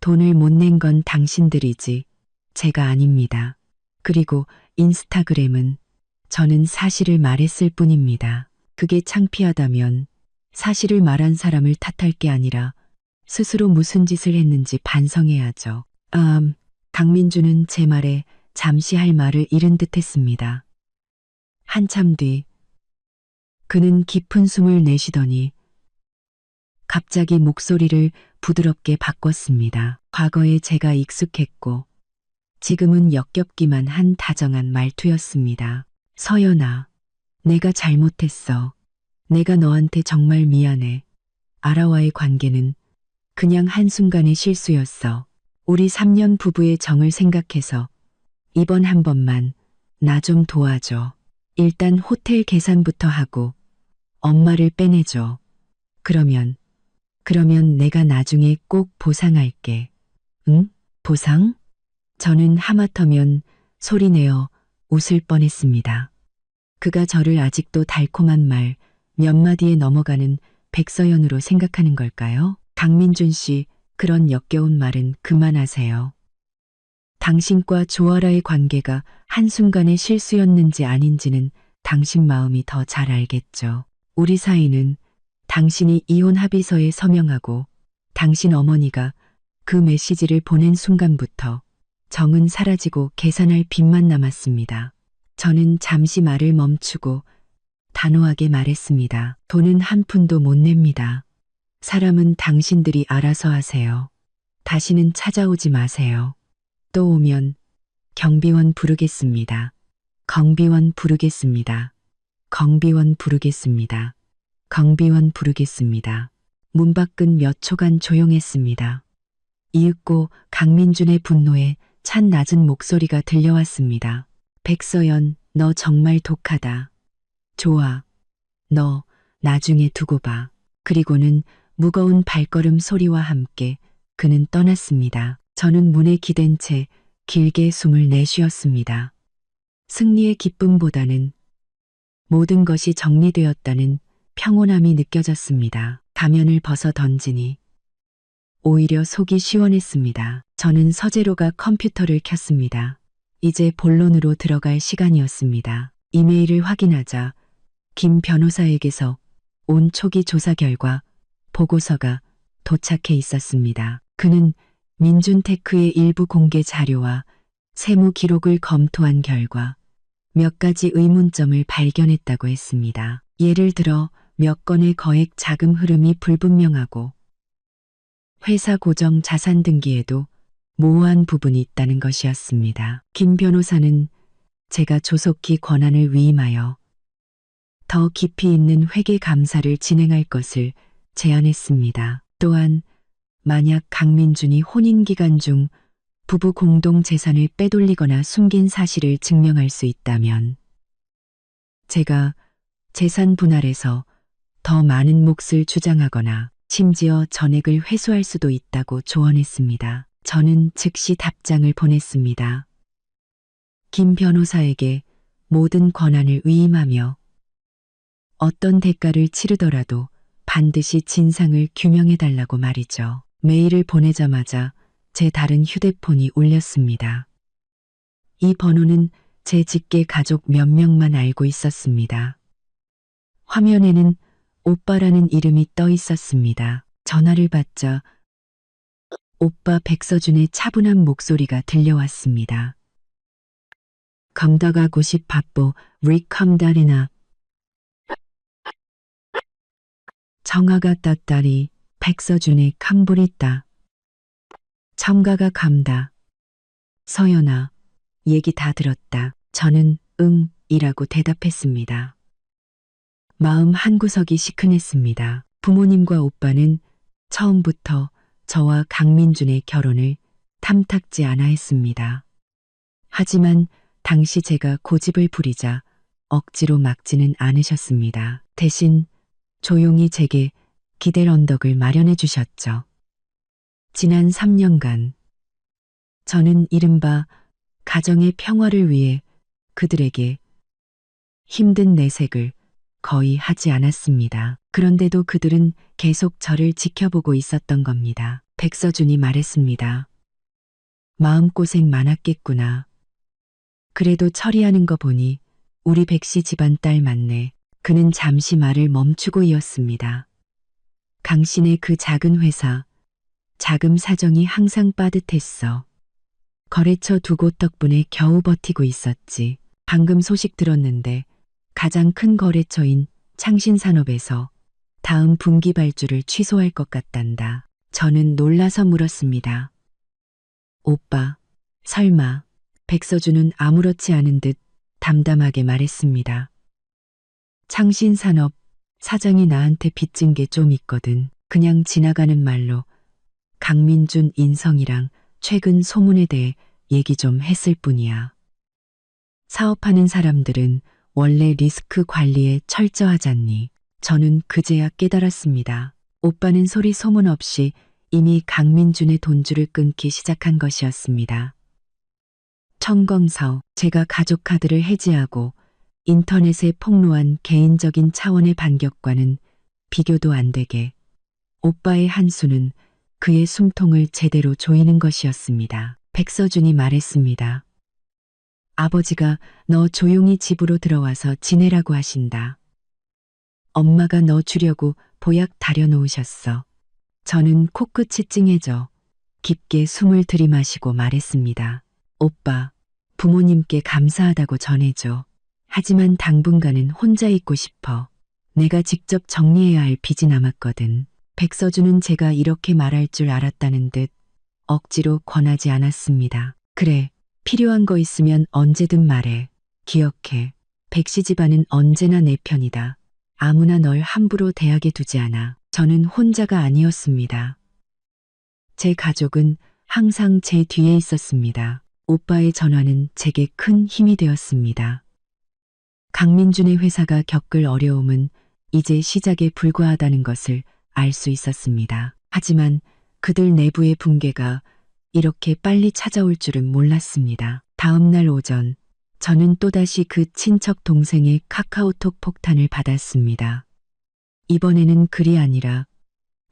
돈을 못 낸 건 당신들이지 제가 아닙니다. 그리고 인스타그램은 저는 사실을 말했을 뿐입니다. 그게 창피하다면 사실을 말한 사람을 탓할 게 아니라 스스로 무슨 짓을 했는지 반성해야죠. 강민주는 제 말에 잠시 할 말을 잃은 듯 했습니다. 한참 뒤 그는 깊은 숨을 내쉬더니 갑자기 목소리를 부드럽게 바꿨습니다. 과거에 제가 익숙했고 지금은 역겹기만 한 다정한 말투였습니다. 서연아, 내가 잘못했어. 내가 너한테 정말 미안해. 아라와의 관계는 그냥 한순간의 실수였어. 우리 3년 부부의 정을 생각해서 이번 한 번만 나 좀 도와줘. 일단 호텔 계산부터 하고 엄마를 빼내줘. 그러면 내가 나중에 꼭 보상할게. 응? 보상? 저는 하마터면 소리내어 웃을 뻔했습니다. 그가 저를 아직도 달콤한 말 몇 마디에 넘어가는 백서연으로 생각하는 걸까요? 강민준 씨, 그런 역겨운 말은 그만하세요. 당신과 조아라의 관계가 한순간의 실수였는지 아닌지는 당신 마음이 더 잘 알겠죠. 우리 사이는 당신이 이혼 합의서에 서명하고 당신 어머니가 그 메시지를 보낸 순간부터 정은 사라지고 계산할 빚만 남았습니다. 저는 잠시 말을 멈추고 단호하게 말했습니다. 돈은 한 푼도 못 냅니다. 사람은 당신들이 알아서 하세요. 다시는 찾아오지 마세요. 또 오면 경비원 부르겠습니다. 경비원 부르겠습니다. 경비원 부르겠습니다. 경비원 부르겠습니다. 문 밖은 몇 초간 조용했습니다. 이윽고 강민준의 분노에 찬 낮은 목소리가 들려왔습니다. 백서연, 너 정말 독하다. 좋아. 너 나중에 두고 봐. 그리고는 무거운 발걸음 소리와 함께 그는 떠났습니다. 저는 문에 기댄 채 길게 숨을 내쉬었습니다. 승리의 기쁨보다는 모든 것이 정리되었다는 평온함이 느껴졌습니다. 가면을 벗어 던지니 오히려 속이 시원했습니다. 저는 서재로가 컴퓨터를 켰습니다. 이제 본론으로 들어갈 시간이었습니다. 이메일을 확인하자 김 변호사에게서 온 초기 조사 결과 보고서가 도착해 있었습니다. 그는 민준테크의 일부 공개 자료와 세무 기록을 검토한 결과 몇 가지 의문점을 발견했다고 했습니다. 예를 들어 몇 건의 거액 자금 흐름이 불분명하고 회사 고정 자산 등기에도 모호한 부분이 있다는 것이었습니다. 김 변호사는 제가 조속히 권한을 위임하여 더 깊이 있는 회계 감사를 진행할 것을 제안했습니다. 또한 만약 강민준이 혼인 기간 중 부부 공동 재산을 빼돌리거나 숨긴 사실을 증명할 수 있다면 제가 재산 분할에서 더 많은 몫을 주장하거나 심지어 전액을 회수할 수도 있다고 조언했습니다. 저는 즉시 답장을 보냈습니다. 김 변호사에게 모든 권한을 위임하며 어떤 대가를 치르더라도 반드시 진상을 규명해달라고 말이죠. 메일을 보내자마자 제 다른 휴대폰이 울렸습니다. 이 번호는 제 직계 가족 몇 명만 알고 있었습니다. 화면에는 오빠라는 이름이 떠 있었습니다. 전화를 받자 오빠 백서준의 차분한 목소리가 들려왔습니다. 감다가 고십 바보 릭 감다리나 정아가 따따리 백서준의 캄보리따 청가가 감다. 서연아, 얘기 다 들었다. 저는 응 이라고 대답했습니다. 마음 한구석이 시큰했습니다. 부모님과 오빠는 처음부터 저와 강민준의 결혼을 탐탁지 않아 했습니다. 하지만 당시 제가 고집을 부리자 억지로 막지는 않으셨습니다. 대신 조용히 제게 기댈 언덕을 마련해 주셨죠. 지난 3년간 저는 이른바 가정의 평화를 위해 그들에게 힘든 내색을 거의 하지 않았습니다. 그런데도 그들은 계속 저를 지켜보고 있었던 겁니다. 백서준이 말했습니다. 마음고생 많았겠구나. 그래도 처리하는 거 보니 우리 백씨 집안 딸 맞네. 그는 잠시 말을 멈추고 이었습니다. 강신의 그 작은 회사, 자금 사정이 항상 빠듯했어. 거래처 두 곳 덕분에 겨우 버티고 있었지. 방금 소식 들었는데 가장 큰 거래처인 창신산업에서 다음 분기 발주를 취소할 것 같단다. 저는 놀라서 물었습니다. 오빠, 설마. 백서준은 아무렇지 않은 듯 담담하게 말했습니다. 창신산업 사장이 나한테 빚진 게 좀 있거든. 그냥 지나가는 말로 강민준 인성이랑 최근 소문에 대해 얘기 좀 했을 뿐이야. 사업하는 사람들은 원래 리스크 관리에 철저하잖니. 저는 그제야 깨달았습니다. 오빠는 소리 소문 없이 이미 강민준의 돈줄을 끊기 시작한 것이었습니다. 청검서, 제가 가족 카드를 해지하고 인터넷에 폭로한 개인적인 차원의 반격과는 비교도 안 되게 오빠의 한 수는 그의 숨통을 제대로 조이는 것이었습니다. 백서준이 말했습니다. 아버지가 너 조용히 집으로 들어와서 지내라고 하신다. 엄마가 너 주려고 보약 다려놓으셨어. 저는 코끝이 찡해져 깊게 숨을 들이마시고 말했습니다. 오빠, 부모님께 감사하다고 전해줘. 하지만 당분간은 혼자 있고 싶어. 내가 직접 정리해야 할 빚이 남았거든. 백서준은 제가 이렇게 말할 줄 알았다는 듯 억지로 권하지 않았습니다. 그래, 필요한 거 있으면 언제든 말해. 기억해. 백씨 집안은 언제나 내 편이다. 아무나 널 함부로 대하게 두지 않아. 저는 혼자가 아니었습니다. 제 가족은 항상 제 뒤에 있었습니다. 오빠의 전화는 제게 큰 힘이 되었습니다. 강민준의 회사가 겪을 어려움은 이제 시작에 불과하다는 것을 알 수 있었습니다. 하지만 그들 내부의 붕괴가 이렇게 빨리 찾아올 줄은 몰랐습니다. 다음 날 오전, 저는 또다시 그 친척 동생의 카카오톡 폭탄을 받았습니다. 이번에는 글이 아니라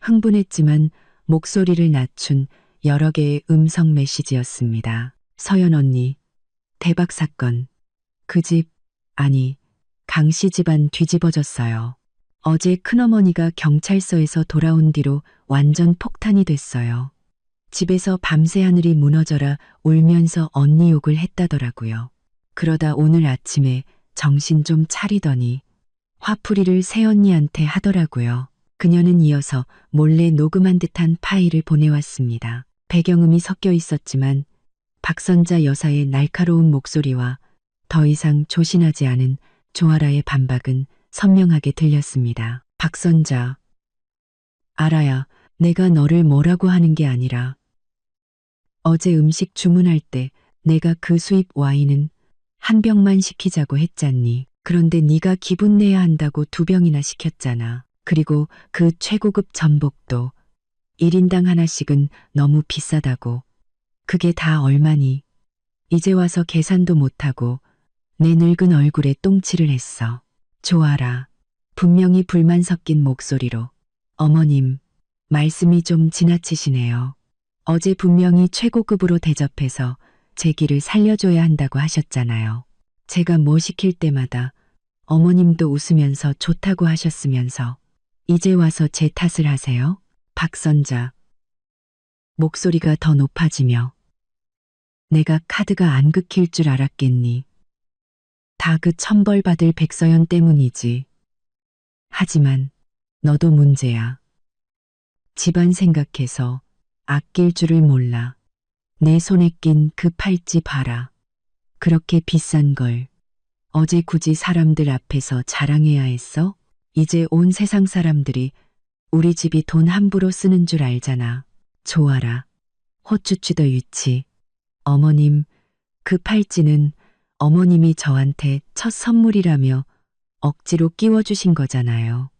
흥분했지만 목소리를 낮춘 여러 개의 음성 메시지였습니다. 서연 언니, 대박 사건. 그 집, 아니, 강씨 집안 뒤집어졌어요. 어제 큰어머니가 경찰서에서 돌아온 뒤로 완전 폭탄이 됐어요. 집에서 밤새 하늘이 무너져라 울면서 언니 욕을 했다더라고요. 그러다 오늘 아침에 정신 좀 차리더니 화풀이를 새언니한테 하더라고요. 그녀는 이어서 몰래 녹음한 듯한 파일을 보내왔습니다. 배경음이 섞여 있었지만 박선자 여사의 날카로운 목소리와 더 이상 조신하지 않은 조아라의 반박은 선명하게 들렸습니다. 박선자, 알아야 내가 너를 뭐라고 하는 게 아니라 어제 음식 주문할 때 내가 그 수입 와인은 한 병만 시키자고 했잖니. 그런데 네가 기분 내야 한다고 2병이나 시켰잖아. 그리고 그 최고급 전복도 1인당 하나씩은 너무 비싸다고. 그게 다 얼마니? 이제 와서 계산도 못하고 내 늙은 얼굴에 똥칠을 했어. 조아라. 분명히 불만 섞인 목소리로. 어머님, 말씀이 좀 지나치시네요. 어제 분명히 최고급으로 대접해서 제 길을 살려줘야 한다고 하셨잖아요. 제가 뭐 시킬 때마다 어머님도 웃으면서 좋다고 하셨으면서 이제 와서 제 탓을 하세요? 박선자. 목소리가 더 높아지며 내가 카드가 안 긁힐 줄 알았겠니? 다 그 천벌받을 백서연 때문이지. 하지만 너도 문제야. 집안 생각해서 아낄 줄을 몰라. 내 손에 낀 그 팔찌 봐라. 그렇게 비싼 걸 어제 굳이 사람들 앞에서 자랑해야 했어? 이제 온 세상 사람들이 우리 집이 돈 함부로 쓰는 줄 알잖아. 조아라. 호추추더 유치. 어머님, 그 팔찌는 어머님이 저한테 첫 선물이라며 억지로 끼워주신 거잖아요.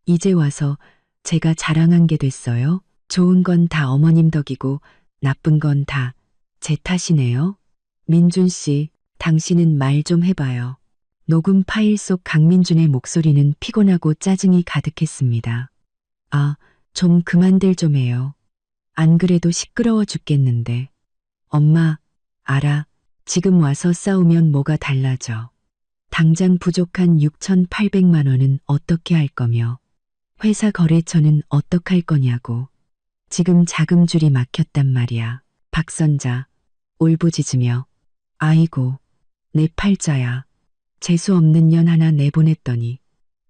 이제 와서 제가 자랑한 게 됐어요? 좋은 건 다 어머님 덕이고 나쁜 건 다 제 탓이네요. 민준 씨, 당신은 말 좀 해봐요. 녹음 파일 속 강민준의 목소리는 피곤하고 짜증이 가득했습니다. 아, 좀 그만들 좀 해요. 안 그래도 시끄러워 죽겠는데. 엄마, 알아. 지금 와서 싸우면 뭐가 달라져. 당장 부족한 6,800만 원은 어떻게 할 거며, 회사 거래처는 어떡할 거냐고. 지금 자금줄이 막혔단 말이야. 박선자, 울부짖으며, 아이고, 내 팔자야. 재수 없는 년 하나 내보냈더니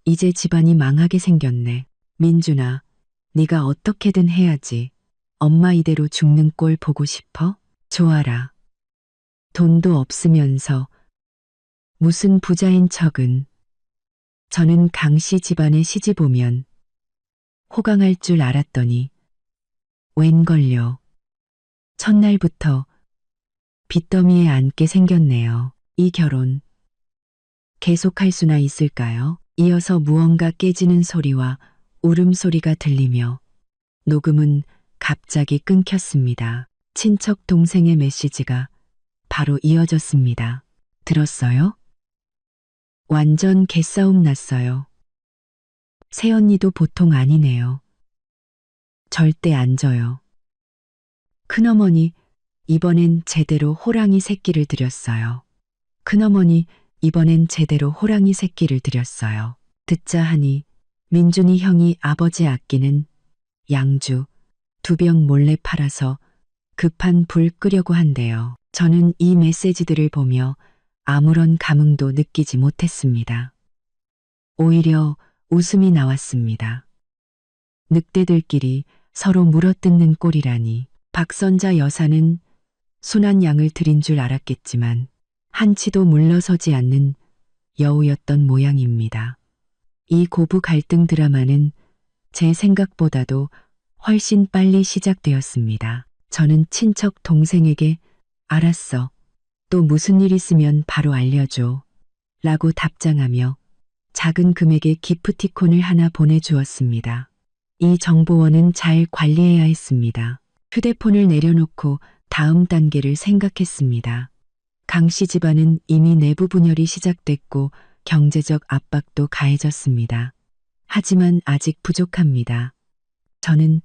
이제 집안이 망하게 생겼네. 민준아, 네가 어떻게든 해야지. 엄마 이대로 죽는 꼴 보고 싶어? 좋아라. 돈도 없으면서 무슨 부자인 척은. 저는 강씨 집안에 시집 오면 호강할 줄 알았더니 웬걸요. 첫날부터 빚더미에 앉게 생겼네요. 이 결혼 계속할 수나 있을까요? 이어서 무언가 깨지는 소리와 울음소리가 들리며 녹음은 갑자기 끊겼습니다. 친척 동생의 메시지가 바로 이어졌습니다. 들었어요? 완전 개싸움 났어요. 새언니도 보통 아니네요. 절대 안 져요. 큰어머니, 이번엔 제대로 호랑이 새끼를 들였어요. 큰어머니, 이번엔 제대로 호랑이 새끼를 들였어요. 듣자 하니 민준이 형이 아버지 아끼는 양주 2병 몰래 팔아서 급한 불 끄려고 한대요. 저는 이 메시지들을 보며 아무런 감흥도 느끼지 못했습니다. 오히려 웃음이 나왔습니다. 늑대들끼리 서로 물어뜯는 꼴이라니. 박선자 여사는 순한 양을 들인 줄 알았겠지만 한치도 물러서지 않는 여우였던 모양입니다. 이 고부 갈등 드라마는 제 생각보다도 훨씬 빨리 시작되었습니다. 저는 친척 동생에게 알았어. 또 무슨 일 있으면 바로 알려줘. 라고 답장하며 작은 금액의 기프티콘을 하나 보내주었습니다. 이 정보원은 잘 관리해야 했습니다. 휴대폰을 내려놓고 다음 단계를 생각했습니다. 강씨 집안은 이미 내부 분열이 시작됐고 경제적 압박도 가해졌습니다. 하지만 아직 부족합니다. 저는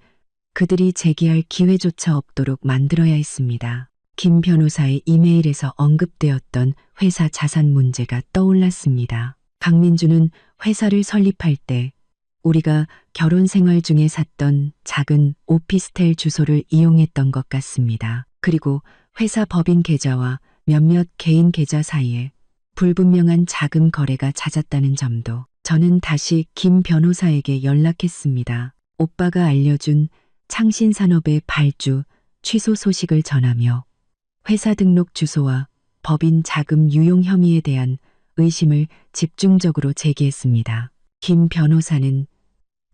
그들이 제기할 기회조차 없도록 만들어야 했습니다. 김 변호사의 이메일에서 언급되었던 회사 자산 문제가 떠올랐습니다. 강민주는 회사를 설립할 때 우리가 결혼 생활 중에 샀던 작은 오피스텔 주소를 이용했던 것 같습니다. 그리고 회사 법인 계좌와 몇몇 개인 계좌 사이에 불분명한 자금 거래가 잦았다는 점도. 저는 다시 김 변호사에게 연락했습니다. 오빠가 알려준 창신산업의 발주 취소 소식을 전하며 회사 등록 주소와 법인 자금 유용 혐의에 대한 의심을 집중적으로 제기했습니다. 김 변호사는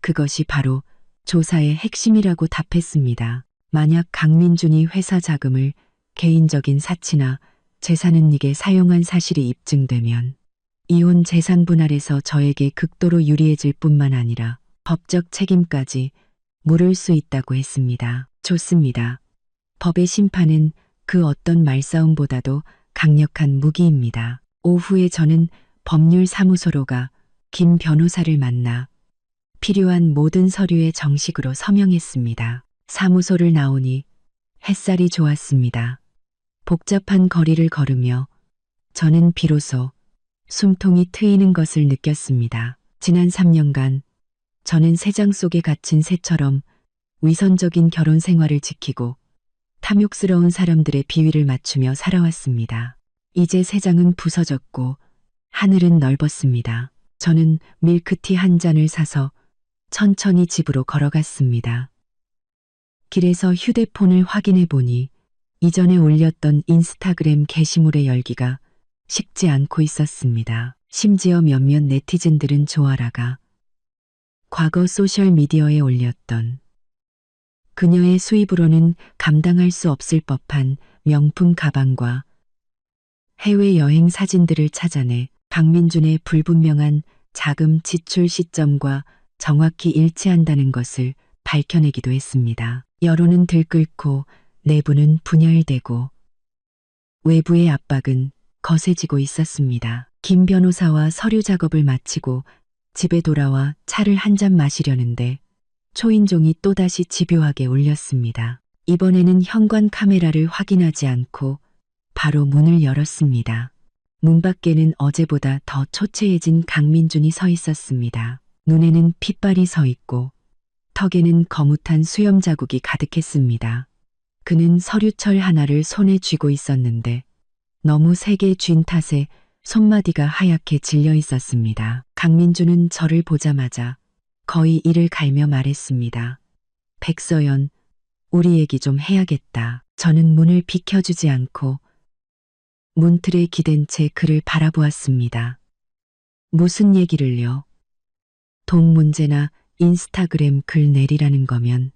그것이 바로 조사의 핵심이라고 답했습니다. 만약 강민준이 회사 자금을 개인적인 사치나 재산은닉에 사용한 사실이 입증되면 이혼 재산 분할에서 저에게 극도로 유리해질 뿐만 아니라 법적 책임까지 물을 수 있다고 했습니다. 좋습니다. 법의 심판은 그 어떤 말싸움보다도 강력한 무기입니다. 오후에 저는 법률사무소로 가 김 변호사를 만나 필요한 모든 서류에 정식으로 서명했습니다. 사무소를 나오니 햇살이 좋았습니다. 복잡한 거리를 걸으며 저는 비로소 숨통이 트이는 것을 느꼈습니다. 지난 3년간 저는 새장 속에 갇힌 새처럼 위선적인 결혼 생활을 지키고 탐욕스러운 사람들의 비위를 맞추며 살아왔습니다. 이제 새장은 부서졌고 하늘은 넓었습니다. 저는 밀크티 한 잔을 사서 천천히 집으로 걸어갔습니다. 길에서 휴대폰을 확인해 보니 이전에 올렸던 인스타그램 게시물의 열기가 식지 않고 있었습니다. 심지어 몇몇 네티즌들은 좋아라가 과거 소셜미디어에 올렸던 그녀의 수입으로는 감당할 수 없을 법한 명품 가방과 해외여행 사진들을 찾아내 강민준의 불분명한 자금 지출 시점과 정확히 일치한다는 것을 밝혀내기도 했습니다. 여론은 들끓고 내부는 분열되고 외부의 압박은 거세지고 있었습니다. 김 변호사와 서류 작업을 마치고 집에 돌아와 차를 한 잔 마시려는데 초인종이 또다시 집요하게 울렸습니다. 이번에는 현관 카메라를 확인하지 않고 바로 문을 열었습니다. 문 밖에는 어제보다 더 초췌해진 강민준이 서 있었습니다. 눈에는 핏발이 서 있고 턱에는 거뭇한 수염 자국이 가득했습니다. 그는 서류철 하나를 손에 쥐고 있었는데 너무 세게 쥔 탓에 손마디가 하얗게 질려 있었습니다. 강민준은 저를 보자마자 거의 이를 갈며 말했습니다. 백서연, 우리 얘기 좀 해야겠다. 저는 문을 비켜주지 않고 문틀에 기댄 채 그를 바라보았습니다. 무슨 얘기를요? 돈 문제나 인스타그램 글 내리라는 거면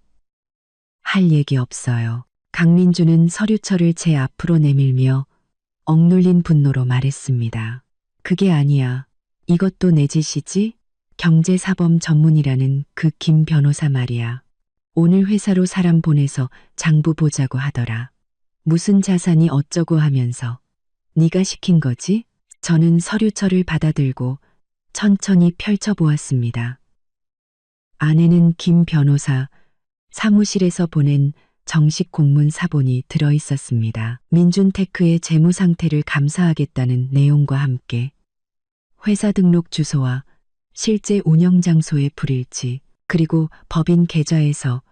할 얘기 없어요. 강민주는 서류철을 제 앞으로 내밀며 억눌린 분노로 말했습니다. 그게 아니야. 이것도 내 짓이지? 경제사범 전문이라는 그 김 변호사 말이야. 오늘 회사로 사람 보내서 장부 보자고 하더라. 무슨 자산이 어쩌고 하면서 네가 시킨 거지? 저는 서류철을 받아들고 천천히 펼쳐보았습니다. 안에는 김 변호사 사무실에서 보낸 정식 공문 사본이 들어 있었습니다. 민준테크의 재무 상태를 감사하겠다는 내용과 함께 회사 등록 주소와 실제 운영 장소의 불일치, 그리고 법인 계좌에서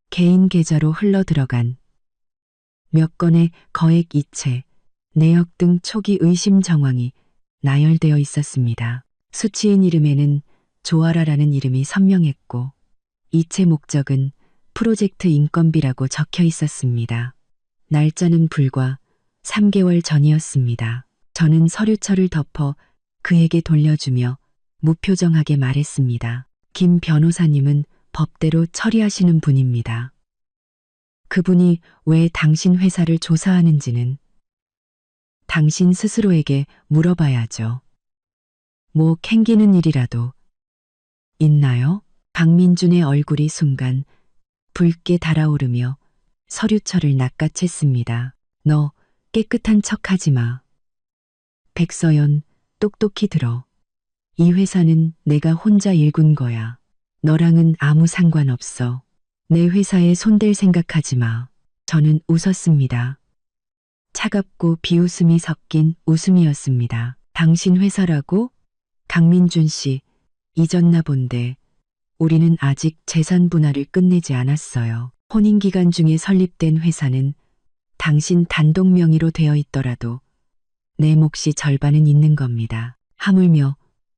개인 계좌로 흘러 들어간 몇 건의 거액 이체, 내역 등 초기 의심 정황이 나열되어 있었습니다. 수취인 이름에는 조아라라는 이름이 선명했고 이체 목적은 프로젝트 인건비라고 적혀 있었습니다. 날짜는 불과 3개월 전이었습니다. 저는 서류철을 덮어 그에게 돌려주며 무표정하게 말했습니다. 김 변호사님은 법대로 처리하시는 분입니다. 그분이 왜 당신 회사를 조사하는지는 당신 스스로에게 물어봐야죠. 뭐 캥기는 일이라도 있나요? 박민준의 얼굴이 순간 붉게 달아오르며 서류철을 낚아챘습니다. 너 깨끗한 척하지 마. 백서연, 똑똑히 들어. 이 회사는 내가 혼자 일군 거야. 너랑은 아무 상관없어. 내 회사에 손댈 생각하지 마. 저는 웃었습니다. 차갑고 비웃음이 섞인 웃음이었습니다. 당신 회사라고? 강민준 씨, 잊었나 본데 우리는 아직 재산 분할을 끝내지 않았어요. 혼인기간 중에 설립된 회사는 당신 단독 명의로 되어 있더라도 내 몫이 절반은 있는 겁니다. 하물며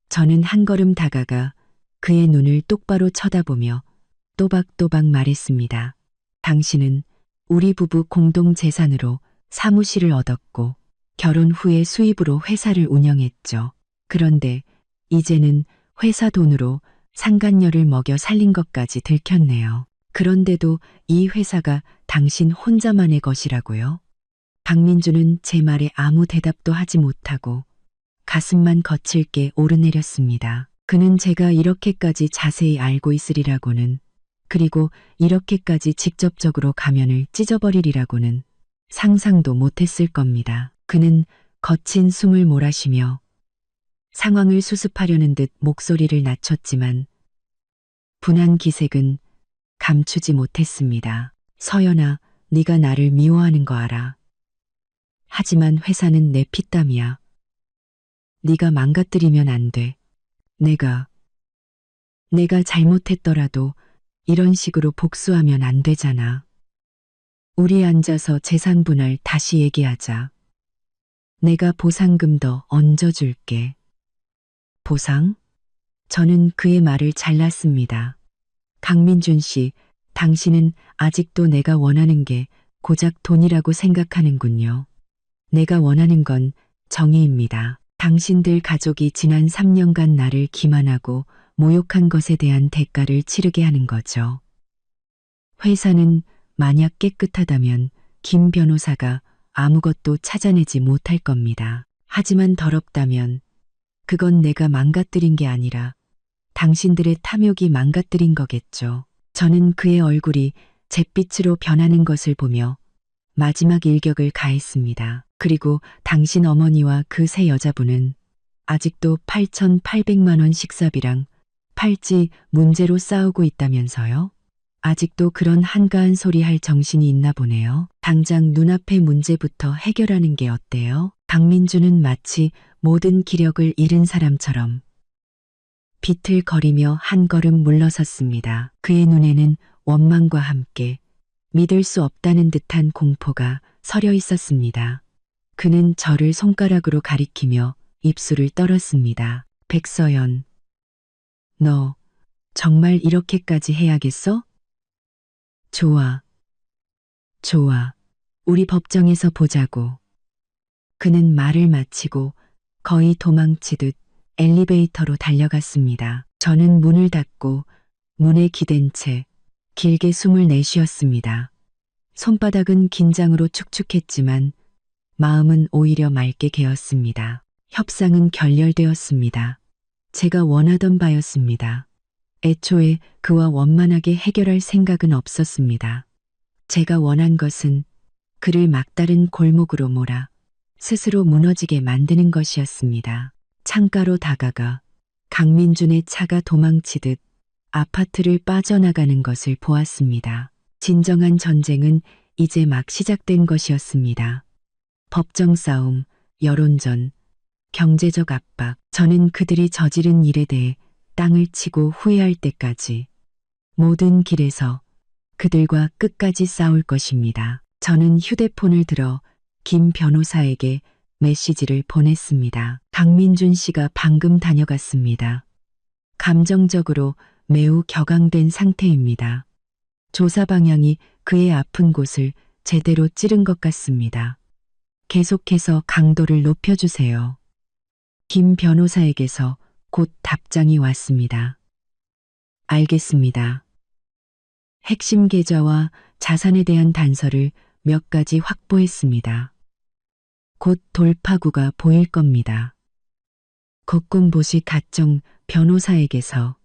저는 한 걸음 다가가 그의 눈을 똑바로 쳐다보며 또박또박 말했습니다. 당신은 우리 부부 공동 재산으로 사무실을 얻었고 결혼 후에 수입으로 회사를 운영했죠. 그런데 이제는 회사 돈으로 상간녀를 먹여 살린 것까지 들켰네요. 그런데도 이 회사가 당신 혼자만의 것이라고요? 박민주는 제 말에 아무 대답도 하지 못하고 가슴만 거칠게 오르내렸습니다. 그는 제가 이렇게까지 자세히 알고 있으리라고는, 그리고 이렇게까지 직접적으로 가면을 찢어버리리라고는 상상도 못했을 겁니다. 그는 거친 숨을 몰아쉬며 상황을 수습하려는 듯 목소리를 낮췄지만 분한 기색은 감추지 못했습니다. 서연아, 네가 나를 미워하는 거 알아. 하지만 회사는 내 피땀이야. 네가 망가뜨리면 안 돼. 내가 잘못했더라도 이런 식으로 복수하면 안 되잖아. 우리 앉아서 재산 분할 다시 얘기하자. 내가 보상금 더 얹어줄게. 보상? 저는 그의 말을 잘랐습니다. 강민준 씨, 당신은 아직도 내가 원하는 게 고작 돈이라고 생각하는군요. 내가 원하는 건 정의입니다. 당신들 가족이 지난 3년간 나를 기만하고 모욕한 것에 대한 대가를 치르게 하는 거죠. 회사는 만약 깨끗하다면 김 변호사가 아무것도 찾아내지 못할 겁니다. 하지만 더럽다면 그건 내가 망가뜨린 게 아니라 당신들의 탐욕이 망가뜨린 거겠죠. 저는 그의 얼굴이 잿빛으로 변하는 것을 보며 마지막 일격을 가했습니다. 그리고 당신 어머니와 그 세 여자분은 아직도 8,800만 원 식사비랑 팔찌 문제로 싸우고 있다면서요? 아직도 그런 한가한 소리 할 정신이 있나 보네요. 당장 눈앞의 문제부터 해결하는 게 어때요? 강민주는 마치 모든 기력을 잃은 사람처럼 비틀거리며 한 걸음 물러섰습니다. 그의 눈에는 원망과 함께 믿을 수 없다는 듯한 공포가 서려 있었습니다. 그는 저를 손가락으로 가리키며 입술을 떨었습니다. 백서연, 너 정말 이렇게까지 해야겠어? 좋아, 좋아. 우리 법정에서 보자고. 그는 말을 마치고 거의 도망치듯 엘리베이터로 달려갔습니다. 저는 문을 닫고 문에 기댄 채 길게 숨을 내쉬었습니다. 손바닥은 긴장으로 축축했지만 마음은 오히려 맑게 개었습니다. 협상은 결렬되었습니다. 제가 원하던 바였습니다. 애초에 그와 원만하게 해결할 생각은 없었습니다. 제가 원한 것은 그를 막다른 골목으로 몰아 스스로 무너지게 만드는 것이었습니다. 창가로 다가가 강민준의 차가 도망치듯 아파트를 빠져나가는 것을 보았습니다. 진정한 전쟁은 이제 막 시작된 것이었습니다. 법정 싸움, 여론전, 경제적 압박, 저는 그들이 저지른 일에 대해 땅을 치고 후회할 때까지 모든 길에서 그들과 끝까지 싸울 것입니다. 저는 휴대폰을 들어 김 변호사에게 메시지를 보냈습니다. 강민준 씨가 방금 다녀갔습니다. 감정적으로 매우 격앙된 상태입니다. 조사 방향이 그의 아픈 곳을 제대로 찌른 것 같습니다. 계속해서 강도를 높여주세요. 김 변호사에게서 곧 답장이 왔습니다. 알겠습니다. 핵심 계좌와 자산에 대한 단서를 몇 가지 확보했습니다. 곧 돌파구가 보일 겁니다. 국군보시 가정 변호사에게서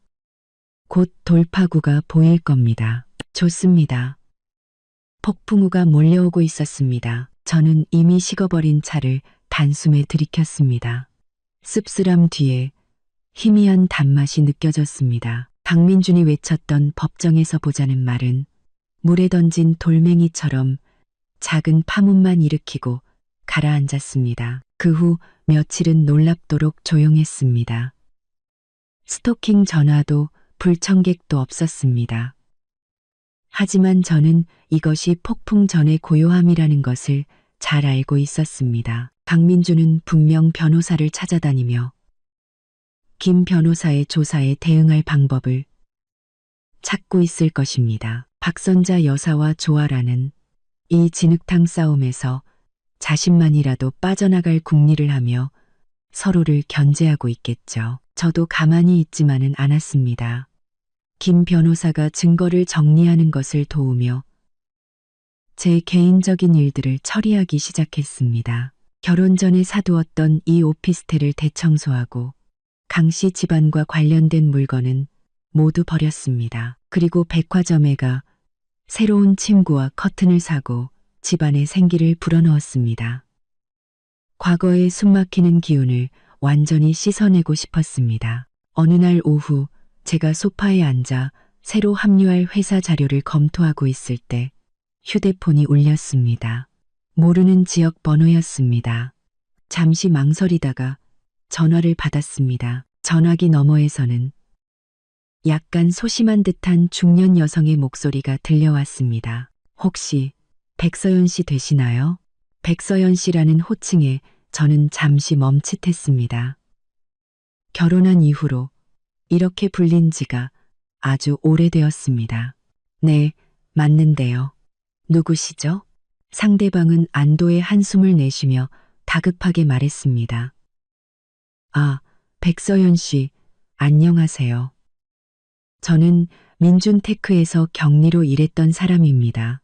곧 돌파구가 보일 겁니다. 좋습니다. 폭풍우가 몰려오고 있었습니다. 저는 이미 식어버린 차를 단숨에 들이켰습니다. 씁쓸함 뒤에 희미한 단맛이 느껴졌습니다. 강민준이 외쳤던 법정에서 보자는 말은 물에 던진 돌멩이처럼 작은 파문만 일으키고 가라앉았습니다. 그 후 며칠은 놀랍도록 조용했습니다. 스토킹 전화도 불청객도 없었습니다. 하지만 저는 이것이 폭풍 전의 고요함이라는 것을 잘 알고 있었습니다. 강민주는 분명 변호사를 찾아다니며 김 변호사의 조사에 대응할 방법을 찾고 있을 것입니다. 박선자 여사와 조아라는 이 진흙탕 싸움에서 자신만이라도 빠져나갈 궁리를 하며 서로를 견제하고 있겠죠. 저도 가만히 있지만은 않았습니다. 김 변호사가 증거를 정리하는 것을 도우며 제 개인적인 일들을 처리하기 시작했습니다. 결혼 전에 사두었던 이 오피스텔을 대청소하고 강 씨 집안과 관련된 물건은 모두 버렸습니다. 그리고 백화점에 가 새로운 침구와 커튼을 사고 집안에 생기를 불어넣었습니다. 과거의 숨막히는 기운을 완전히 씻어내고 싶었습니다. 어느 날 오후 제가 소파에 앉아 새로 합류할 회사 자료를 검토하고 있을 때 휴대폰이 울렸습니다. 모르는 지역 번호였습니다. 잠시 망설이다가 전화를 받았습니다. 전화기 너머에서는 약간 소심한 듯한 중년 여성의 목소리가 들려왔습니다. 혹시 백서연 씨 되시나요? 백서연 씨라는 호칭에 저는 잠시 멈칫했습니다. 결혼한 이후로 이렇게 불린 지가 아주 오래되었습니다. 네, 맞는데요. 누구시죠? 상대방은 안도의 한숨을 내쉬며 다급하게 말했습니다. 아, 백서연 씨, 안녕하세요. 저는 민준테크에서 격리로 일했던 사람입니다.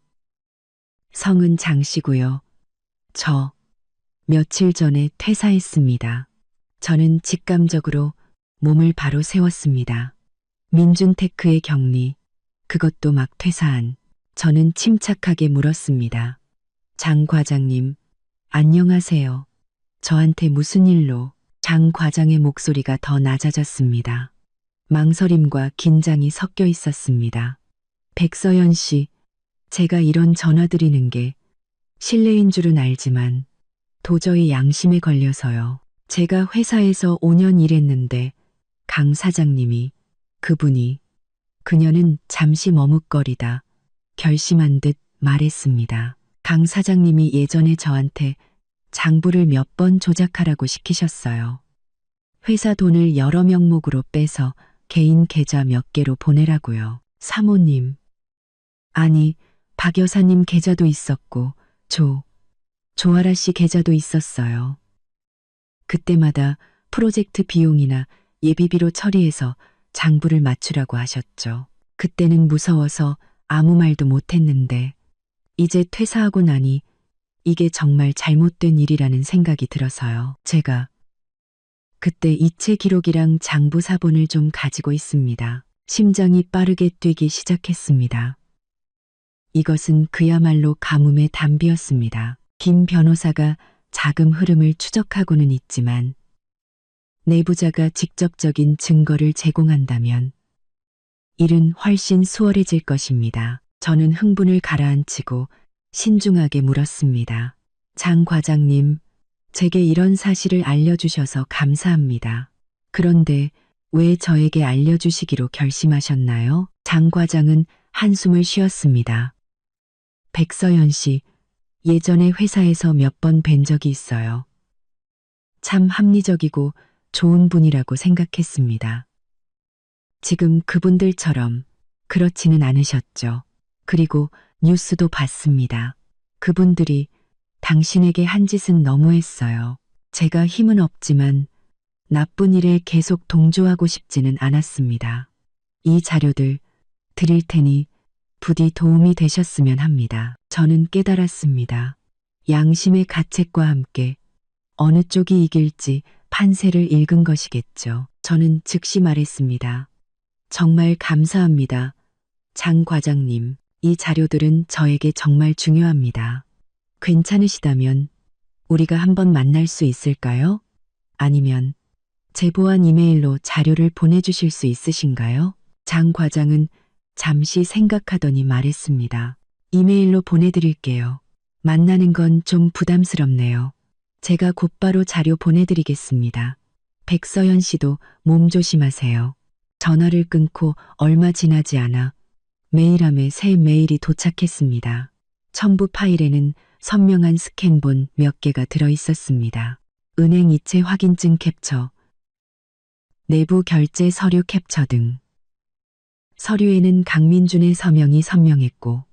성은 장씨고요. 저 며칠 전에 퇴사했습니다. 저는 직감적으로 몸을 바로 세웠습니다. 민준테크의 격리, 그것도 막 퇴사한. 저는 침착하게 물었습니다. 장 과장님, 안녕하세요. 저한테 무슨 일로? 장 과장의 목소리가 더 낮아졌습니다. 망설임과 긴장이 섞여 있었습니다. 백서연 씨, 제가 이런 전화 드리는 게 실례인 줄은 알지만 도저히 양심에 걸려서요. 제가 회사에서 5년 일했는데 강 사장님이, 그녀는 잠시 머뭇거리다 결심한 듯 말했습니다. 강 사장님이 예전에 저한테 장부를 몇 번 조작하라고 시키셨어요. 회사 돈을 여러 명목으로 빼서 개인 계좌 몇 개로 보내라고요. 사모님. 아니, 박 여사님 계좌도 있었고, 조아라 씨 계좌도 있었어요. 그때마다 프로젝트 비용이나 예비비로 처리해서 장부를 맞추라고 하셨죠. 그때는 무서워서 아무 말도 못했는데, 이제 퇴사하고 나니 이게 정말 잘못된 일이라는 생각이 들어서요. 제가 그때 이체 기록이랑 장부 사본을 좀 가지고 있습니다. 심장이 빠르게 뛰기 시작했습니다. 이것은 그야말로 가뭄의 단비였습니다. 김 변호사가 자금 흐름을 추적하고는 있지만 내부자가 직접적인 증거를 제공한다면 일은 훨씬 수월해질 것입니다. 저는 흥분을 가라앉히고 신중하게 물었습니다. 장 과장님, 제게 이런 사실을 알려주셔서 감사합니다. 그런데 왜 저에게 알려주시기로 결심하셨나요? 장 과장은 한숨을 쉬었습니다. 백서연 씨, 예전에 회사에서 몇 번 뵌 적이 있어요. 참 합리적이고 좋은 분이라고 생각했습니다. 지금 그분들처럼 그렇지는 않으셨죠. 그리고 뉴스도 봤습니다. 그분들이 당신에게 한 짓은 너무했어요. 제가 힘은 없지만 나쁜 일에 계속 동조하고 싶지는 않았습니다. 이 자료들 드릴 테니 부디 도움이 되셨으면 합니다. 저는 깨달았습니다. 양심의 가책과 함께 어느 쪽이 이길지 판세를 읽은 것이겠죠. 저는 즉시 말했습니다. 정말 감사합니다. 장 과장님, 이 자료들은 저에게 정말 중요합니다. 괜찮으시다면 우리가 한번 만날 수 있을까요? 아니면 제보한 이메일로 자료를 보내주실 수 있으신가요? 장 과장은 잠시 생각하더니 말했습니다. 이메일로 보내드릴게요. 만나는 건 좀 부담스럽네요. 제가 곧바로 자료 보내드리겠습니다. 백서연 씨도 몸 조심하세요. 전화를 끊고 얼마 지나지 않아 메일함에 새 메일이 도착했습니다. 첨부 파일에는 선명한 스캔본 몇 개가 들어 있었습니다. 은행 이체 확인증 캡처, 내부 결제 서류 캡처 등. 서류에는 강민준의 서명이 선명했고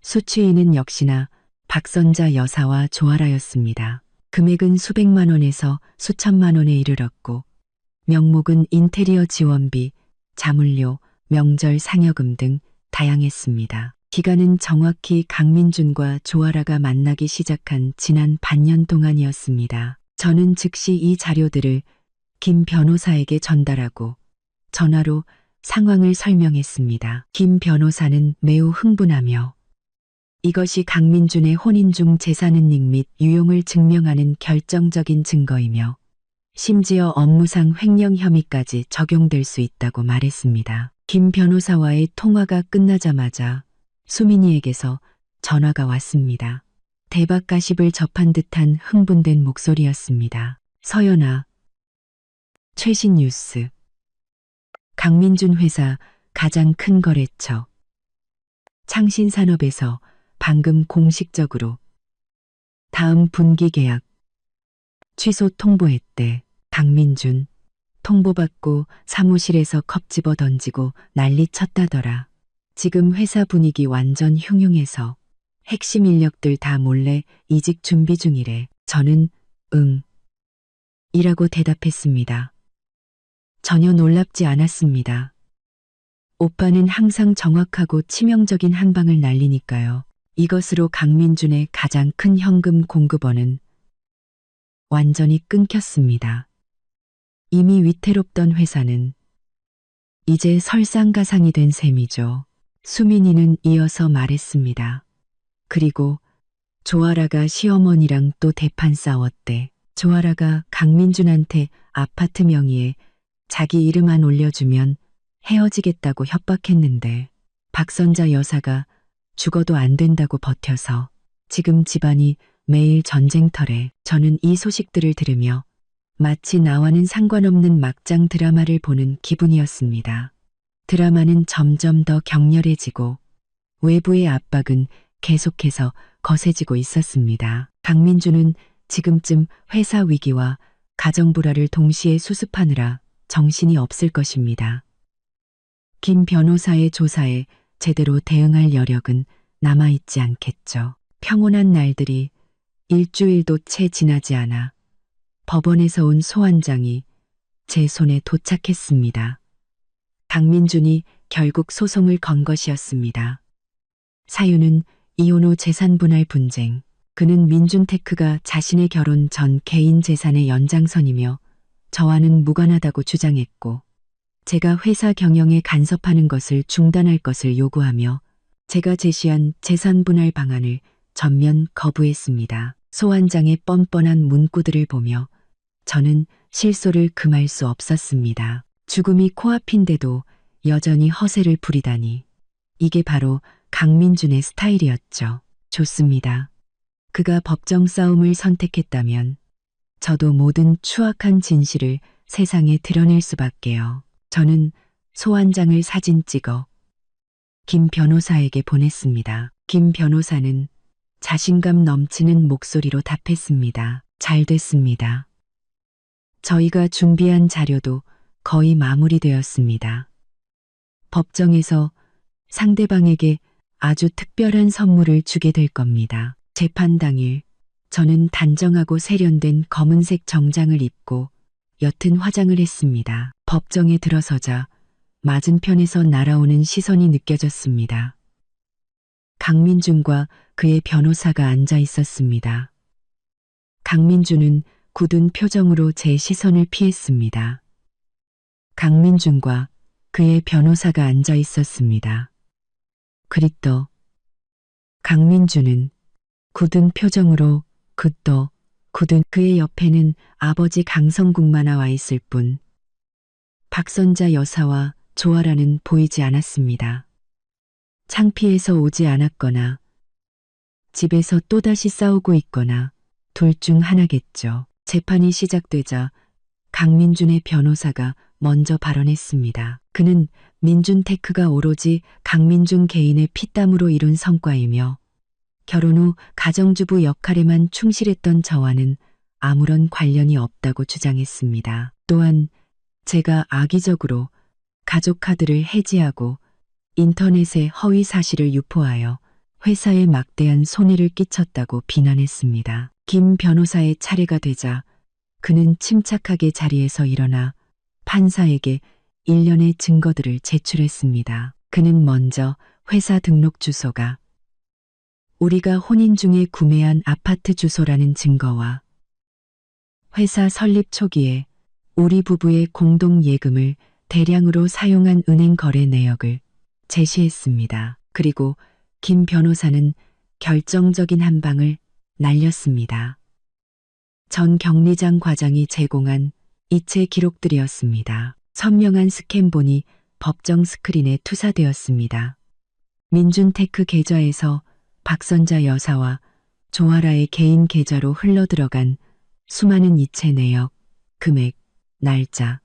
수취인은 역시나 박선자 여사와 조아라였습니다. 금액은 수백만 원에서 수천만 원에 이르렀고 명목은 인테리어 지원비, 자물료, 명절 상여금 등 다양했습니다. 기간은 정확히 강민준과 조아라가 만나기 시작한 지난 반년 동안이었습니다. 저는 즉시 이 자료들을 김 변호사에게 전달하고 전화로 상황을 설명했습니다. 김 변호사는 매우 흥분하며 이것이 강민준의 혼인 중 재산은닉 및 유용을 증명하는 결정적인 증거이며 심지어 업무상 횡령 혐의까지 적용될 수 있다고 말했습니다. 김 변호사와의 통화가 끝나자마자 수민이에게서 전화가 왔습니다. 대박 가십을 접한 듯한 흥분된 목소리였습니다. 서연아, 최신 뉴스. 강민준 회사 가장 큰 거래처 창신산업에서 방금 공식적으로 다음 분기 계약 취소 통보했대. 강민준, 통보받고 사무실에서 컵 집어 던지고 난리 쳤다더라. 지금 회사 분위기 완전 흉흉해서 핵심 인력들 다 몰래 이직 준비 중이래. 저는 응 이라고 대답했습니다. 전혀 놀랍지 않았습니다. 오빠는 항상 정확하고 치명적인 한 방을 날리니까요. 이것으로 강민준의 가장 큰 현금 공급원은 완전히 끊겼습니다. 이미 위태롭던 회사는 이제 설상가상이 된 셈이죠. 수민이는 이어서 말했습니다. 그리고 조아라가 시어머니랑 또 대판 싸웠대. 조아라가 강민준한테 아파트 명의의 자기 이름만 올려주면 헤어지겠다고 협박했는데 박선자 여사가 죽어도 안 된다고 버텨서 지금 집안이 매일 전쟁터래. 저는 이 소식들을 들으며 마치 나와는 상관없는 막장 드라마를 보는 기분이었습니다. 드라마는 점점 더 격렬해지고 외부의 압박은 계속해서 거세지고 있었습니다. 강민주는 지금쯤 회사 위기와 가정 불화를 동시에 수습하느라 정신이 없을 것입니다. 김 변호사의 조사에 제대로 대응할 여력은 남아있지 않겠죠. 평온한 날들이 일주일도 채 지나지 않아 법원에서 온 소환장이 제 손에 도착했습니다. 강민준이 결국 소송을 건 것이었습니다. 사유는 이혼 후 재산분할 분쟁. 그는 민준테크가 자신의 결혼 전 개인 재산의 연장선이며 저와는 무관하다고 주장했고 제가 회사 경영에 간섭하는 것을 중단할 것을 요구하며 제가 제시한 재산분할 방안을 전면 거부했습니다. 소환장의 뻔뻔한 문구들을 보며 저는 실소를 금할 수 없었습니다. 죽음이 코앞인데도 여전히 허세를 부리다니. 이게 바로 강민준의 스타일이었죠. 좋습니다. 그가 법정 싸움을 선택했다면 저도 모든 추악한 진실을 세상에 드러낼 수밖에요. 저는 소환장을 사진 찍어 김 변호사에게 보냈습니다. 김 변호사는 자신감 넘치는 목소리로 답했습니다. 잘 됐습니다. 저희가 준비한 자료도 거의 마무리되었습니다. 법정에서 상대방에게 아주 특별한 선물을 주게 될 겁니다. 재판 당일 저는 단정하고 세련된 검은색 정장을 입고 옅은 화장을 했습니다. 법정에 들어서자 맞은편에서 날아오는 시선이 느껴졌습니다. 강민준과 그의 변호사가 앉아 있었습니다. 강민준은 굳은 표정으로 제 시선을 피했습니다. 강민준과 그의 변호사가 앉아 있었습니다. 그리또 강민준은 굳은 표정으로 그또 굳은 그의 옆에는 아버지 강성국만아 와 있을 뿐 박선자 여사와 조아라는 보이지 않았습니다. 창피해서 오지 않았거나 집에서 또다시 싸우고 있거나 둘 중 하나겠죠. 재판이 시작되자 강민준의 변호사가 먼저 발언했습니다. 그는 민준테크가 오로지 강민준 개인의 피땀으로 이룬 성과이며 결혼 후 가정주부 역할에만 충실했던 저와는 아무런 관련이 없다고 주장했습니다. 또한 제가 악의적으로 가족 카드를 해지하고 인터넷에 허위 사실을 유포하여 회사에 막대한 손해를 끼쳤다고 비난했습니다. 김 변호사의 차례가 되자 그는 침착하게 자리에서 일어나 판사에게 일련의 증거들을 제출했습니다. 그는 먼저 회사 등록 주소가 우리가 혼인 중에 구매한 아파트 주소라는 증거와 회사 설립 초기에 우리 부부의 공동 예금을 대량으로 사용한 은행 거래 내역을 제시했습니다. 그리고 김 변호사는 결정적인 한 방을 날렸습니다. 전 격리장 과장이 제공한 이체 기록들이었습니다. 선명한 스캔본이 법정 스크린에 투사되었습니다. 민준테크 계좌에서 박선자 여사와 조아라의 개인 계좌로 흘러들어간 수많은 이체 내역, 금액, 날짜,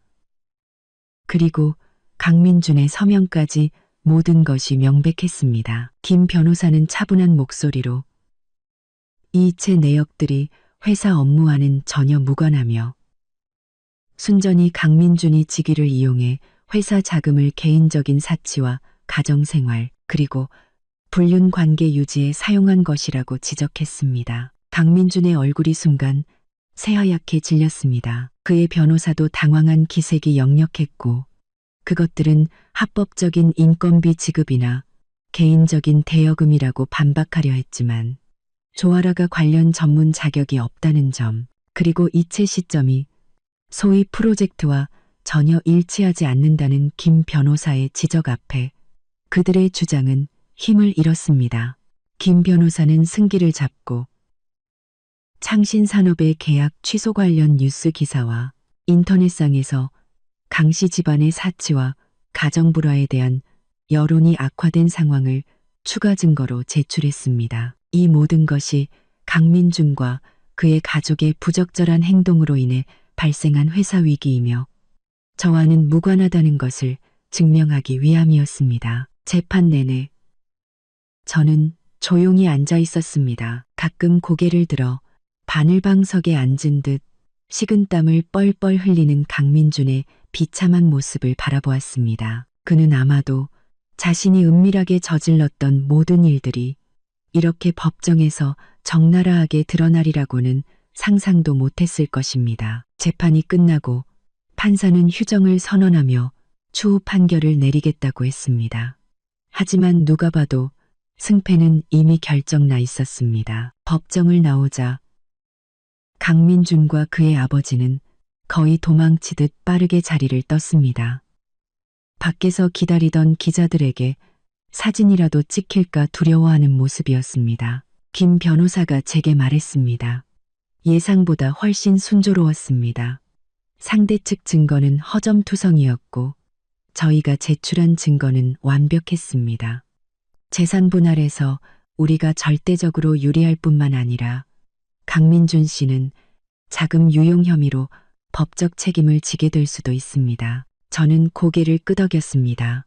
그리고 강민준의 서명까지 모든 것이 명백했습니다. 김 변호사는 차분한 목소리로 이 이체 내역들이 회사 업무와는 전혀 무관하며 순전히 강민준이 직위를 이용해 회사 자금을 개인적인 사치와 가정생활 그리고 불륜 관계 유지에 사용한 것이라고 지적했습니다. 강민준의 얼굴이 순간 새하얗게 질렸습니다. 그의 변호사도 당황한 기색이 역력했고 그것들은 합법적인 인건비 지급이나 개인적인 대여금이라고 반박하려 했지만 조아라가 관련 전문 자격이 없다는 점 그리고 이체 시점이 소위 프로젝트와 전혀 일치하지 않는다는 김 변호사의 지적 앞에 그들의 주장은 힘을 잃었습니다. 김 변호사는 승기를 잡고 창신산업의 계약 취소 관련 뉴스 기사와 인터넷상에서 당시 집안의 사치와 가정 불화에 대한 여론이 악화된 상황을 추가 증거로 제출했습니다. 이 모든 것이 강민준과 그의 가족의 부적절한 행동으로 인해 발생한 회사 위기이며 저와는 무관하다는 것을 증명하기 위함이었습니다. 재판 내내 저는 조용히 앉아 있었습니다. 가끔 고개를 들어 바늘방석에 앉은 듯 식은땀을 뻘뻘 흘리는 강민준의 비참한 모습을 바라보았습니다. 그는 아마도 자신이 은밀하게 저질렀던 모든 일들이 이렇게 법정에서 적나라하게 드러나리라고는 상상도 못했을 것입니다. 재판이 끝나고 판사는 휴정을 선언하며 추후 판결을 내리겠다고 했습니다. 하지만 누가 봐도 승패는 이미 결정나 있었습니다. 법정을 나오자 강민준과 그의 아버지는 거의 도망치듯 빠르게 자리를 떴습니다. 밖에서 기다리던 기자들에게 사진이라도 찍힐까 두려워하는 모습이었습니다. 김 변호사가 제게 말했습니다. 예상보다 훨씬 순조로웠습니다. 상대 측 증거는 허점투성이었고 저희가 제출한 증거는 완벽했습니다. 재산 분할에서 우리가 절대적으로 유리할 뿐만 아니라 강민준 씨는 자금 유용 혐의로 법적 책임을 지게 될 수도 있습니다. 저는 고개를 끄덕였습니다.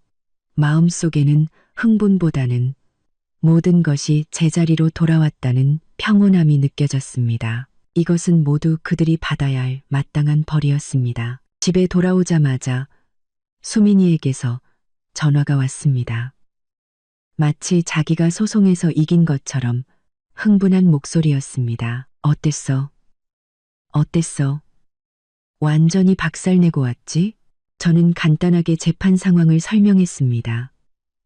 마음속에는 흥분보다는 모든 것이 제자리로 돌아왔다는 평온함이 느껴졌습니다. 이것은 모두 그들이 받아야 할 마땅한 벌이었습니다. 집에 돌아오자마자 수민이에게서 전화가 왔습니다. 마치 자기가 소송에서 이긴 것처럼 흥분한 목소리였습니다. 어땠어? 어땠어? 완전히 박살내고 왔지? 저는 간단하게 재판 상황을 설명했습니다.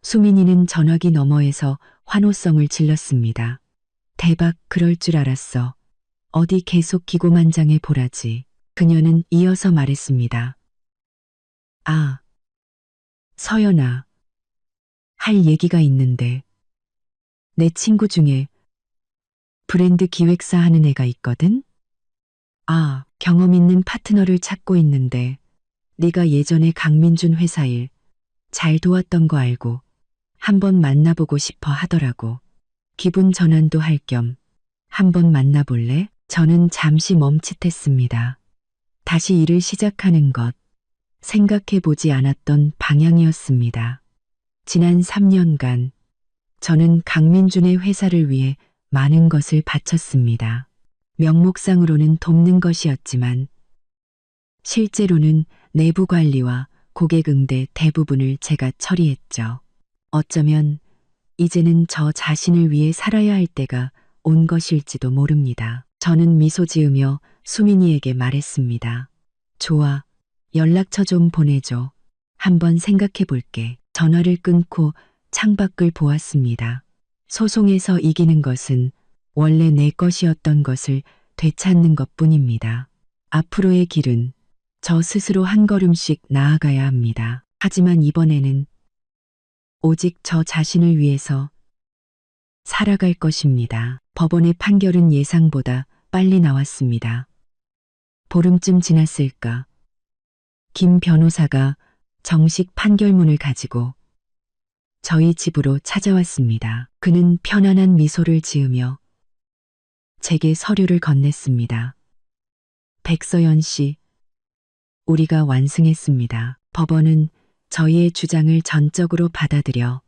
수민이는 전화기 너머에서 환호성을 질렀습니다. 대박, 그럴 줄 알았어. 어디 계속 기고만장해 보라지. 그녀는 이어서 말했습니다. 아, 서연아. 할 얘기가 있는데. 내 친구 중에 브랜드 기획사 하는 애가 있거든? 아, 경험 있는 파트너를 찾고 있는데 네가 예전에 강민준 회사 일 잘 도왔던 거 알고 한번 만나보고 싶어 하더라고. 기분 전환도 할 겸 한번 만나볼래? 저는 잠시 멈칫했습니다. 다시 일을 시작하는 것, 생각해보지 않았던 방향이었습니다. 지난 3년간 저는 강민준의 회사를 위해 많은 것을 바쳤습니다. 명목상으로는 돕는 것이었지만 실제로는 내부 관리와 고객 응대 대부분을 제가 처리했죠. 어쩌면 이제는 저 자신을 위해 살아야 할 때가 온 것일지도 모릅니다. 저는 미소 지으며 수민이에게 말했습니다. 좋아, 연락처 좀 보내줘. 한번 생각해 볼게. 전화를 끊고 창밖을 보았습니다. 소송에서 이기는 것은 원래 내 것이었던 것을 되찾는 것뿐입니다. 앞으로의 길은 저 스스로 한 걸음씩 나아가야 합니다. 하지만 이번에는 오직 저 자신을 위해서 살아갈 것입니다. 법원의 판결은 예상보다 빨리 나왔습니다. 보름쯤 지났을까. 김 변호사가 정식 판결문을 가지고 저희 집으로 찾아왔습니다. 그는 편안한 미소를 지으며 제게 서류를 건넸습니다. 백서연 씨, 우리가 완승했습니다. 법원은 저희의 주장을 전적으로 받아들여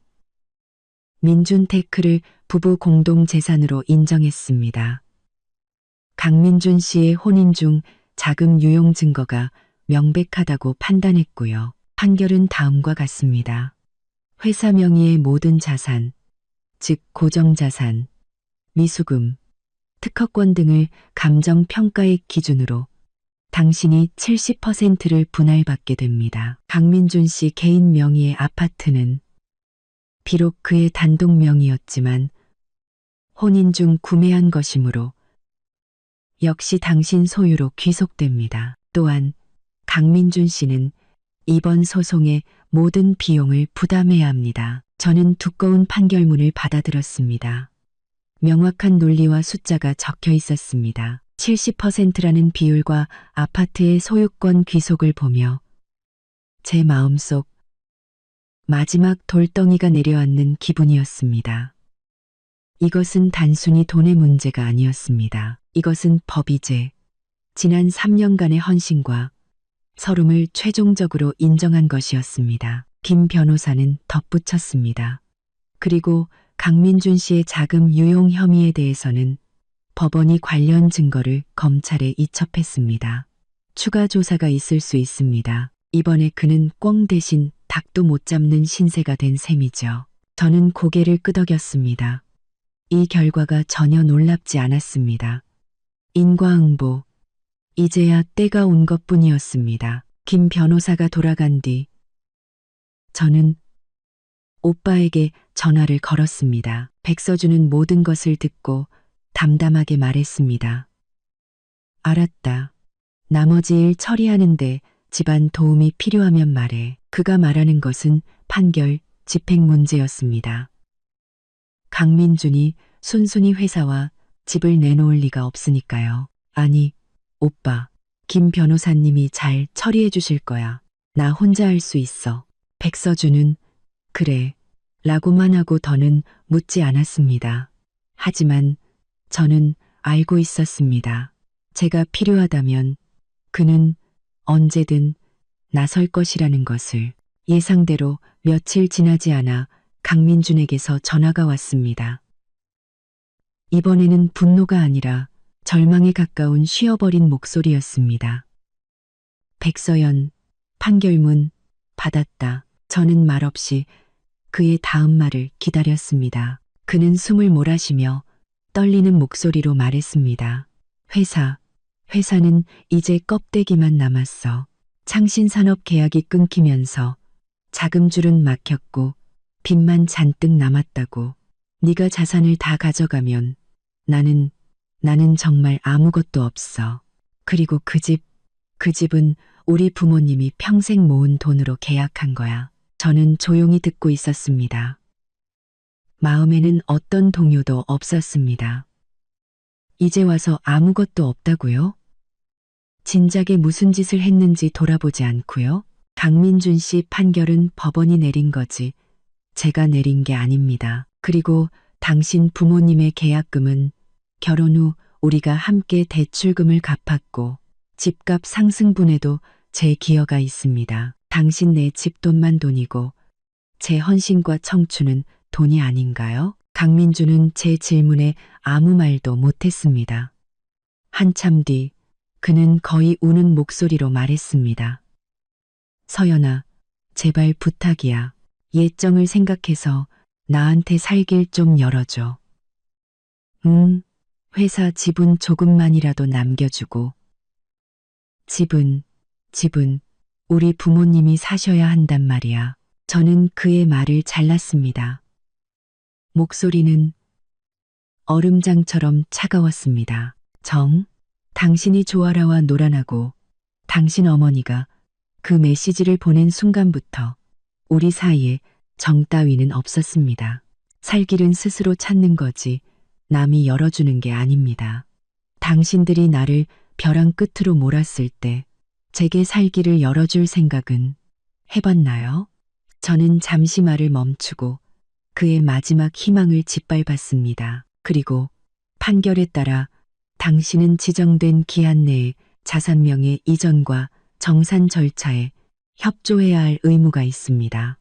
민준테크를 부부 공동 재산으로 인정했습니다. 강민준 씨의 혼인 중 자금 유용 증거가 명백하다고 판단했고요. 판결은 다음과 같습니다. 회사 명의의 모든 자산, 즉 고정자산, 미수금, 특허권 등을 감정평가액 기준으로 당신이 70%를 분할받게 됩니다. 강민준 씨 개인 명의의 아파트는 비록 그의 단독 명의였지만 혼인 중 구매한 것이므로 역시 당신 소유로 귀속됩니다. 또한 강민준 씨는 이번 소송의 모든 비용을 부담해야 합니다. 저는 두꺼운 판결문을 받아들었습니다. 명확한 논리와 숫자가 적혀 있었습니다. 70%라는 비율과 아파트의 소유권 귀속을 보며 제 마음속 마지막 돌덩이가 내려앉는 기분이었습니다. 이것은 단순히 돈의 문제가 아니었습니다. 이것은 법이제, 지난 3년간의 헌신과 서름을 최종적으로 인정한 것이었습니다. 김 변호사는 덧붙였습니다. 그리고 강민준 씨의 자금 유용 혐의에 대해서는 법원이 관련 증거를 검찰에 이첩했습니다. 추가 조사가 있을 수 있습니다. 이번에 그는 꿩 대신 닭도 못 잡는 신세가 된 셈이죠. 저는 고개를 끄덕였습니다. 이 결과가 전혀 놀랍지 않았습니다. 인과응보, 이제야 때가 온 것뿐이었습니다. 김 변호사가 돌아간 뒤 저는 오빠에게 전화를 걸었습니다. 백서준은 모든 것을 듣고 담담하게 말했습니다. 알았다. 나머지 일 처리하는데 집안 도움이 필요하면 말해. 그가 말하는 것은 판결, 집행 문제였습니다. 강민준이 순순히 회사와 집을 내놓을 리가 없으니까요. 아니, 오빠, 김 변호사님이 잘 처리해 주실 거야. 나 혼자 할 수 있어. 백서준은 그래, 라고만 하고 더는 묻지 않았습니다. 하지만 저는 알고 있었습니다. 제가 필요하다면 그는 언제든 나설 것이라는 것을. 예상대로 며칠 지나지 않아 강민준에게서 전화가 왔습니다. 이번에는 분노가 아니라 절망에 가까운 쉬어버린 목소리였습니다. 백서연, 판결문 받았다. 저는 말없이 그의 다음 말을 기다렸습니다. 그는 숨을 몰아쉬며 떨리는 목소리로 말했습니다. 회사는 이제 껍데기만 남았어. 창신산업 계약이 끊기면서 자금줄은 막혔고 빚만 잔뜩 남았다고. 네가 자산을 다 가져가면 나는 정말 아무것도 없어. 그리고 그 집은 우리 부모님이 평생 모은 돈으로 계약한 거야. 저는 조용히 듣고 있었습니다. 마음에는 어떤 동요도 없었습니다. 이제 와서 아무것도 없다고요? 진작에 무슨 짓을 했는지 돌아보지 않고요? 강민준 씨 판결은 법원이 내린 거지 제가 내린 게 아닙니다. 그리고 당신 부모님의 계약금은 결혼 후 우리가 함께 대출금을 갚았고 집값 상승분에도 제 기여가 있습니다. 당신네 집돈만 돈이고 제 헌신과 청춘은 돈이 아닌가요? 강민준은 제 질문에 아무 말도 못했습니다. 한참 뒤 그는 거의 우는 목소리로 말했습니다. 서연아, 제발 부탁이야. 예정을 생각해서 나한테 살길 좀 열어줘. 회사 지분 조금만이라도 남겨주고. 집은 우리 부모님이 사셔야 한단 말이야. 저는 그의 말을 잘랐습니다. 목소리는 얼음장처럼 차가웠습니다. 당신이 조아라와 노란하고 당신 어머니가 그 메시지를 보낸 순간부터 우리 사이에 정 따위는 없었습니다. 살 길은 스스로 찾는 거지 남이 열어주는 게 아닙니다. 당신들이 나를 벼랑 끝으로 몰았을 때 제게 살 길을 열어줄 생각은 해봤나요? 저는 잠시 말을 멈추고 그의 마지막 희망을 짓밟았습니다. 그리고 판결에 따라 당신은 지정된 기한 내에 자산명의 이전과 정산 절차에 협조해야 할 의무가 있습니다.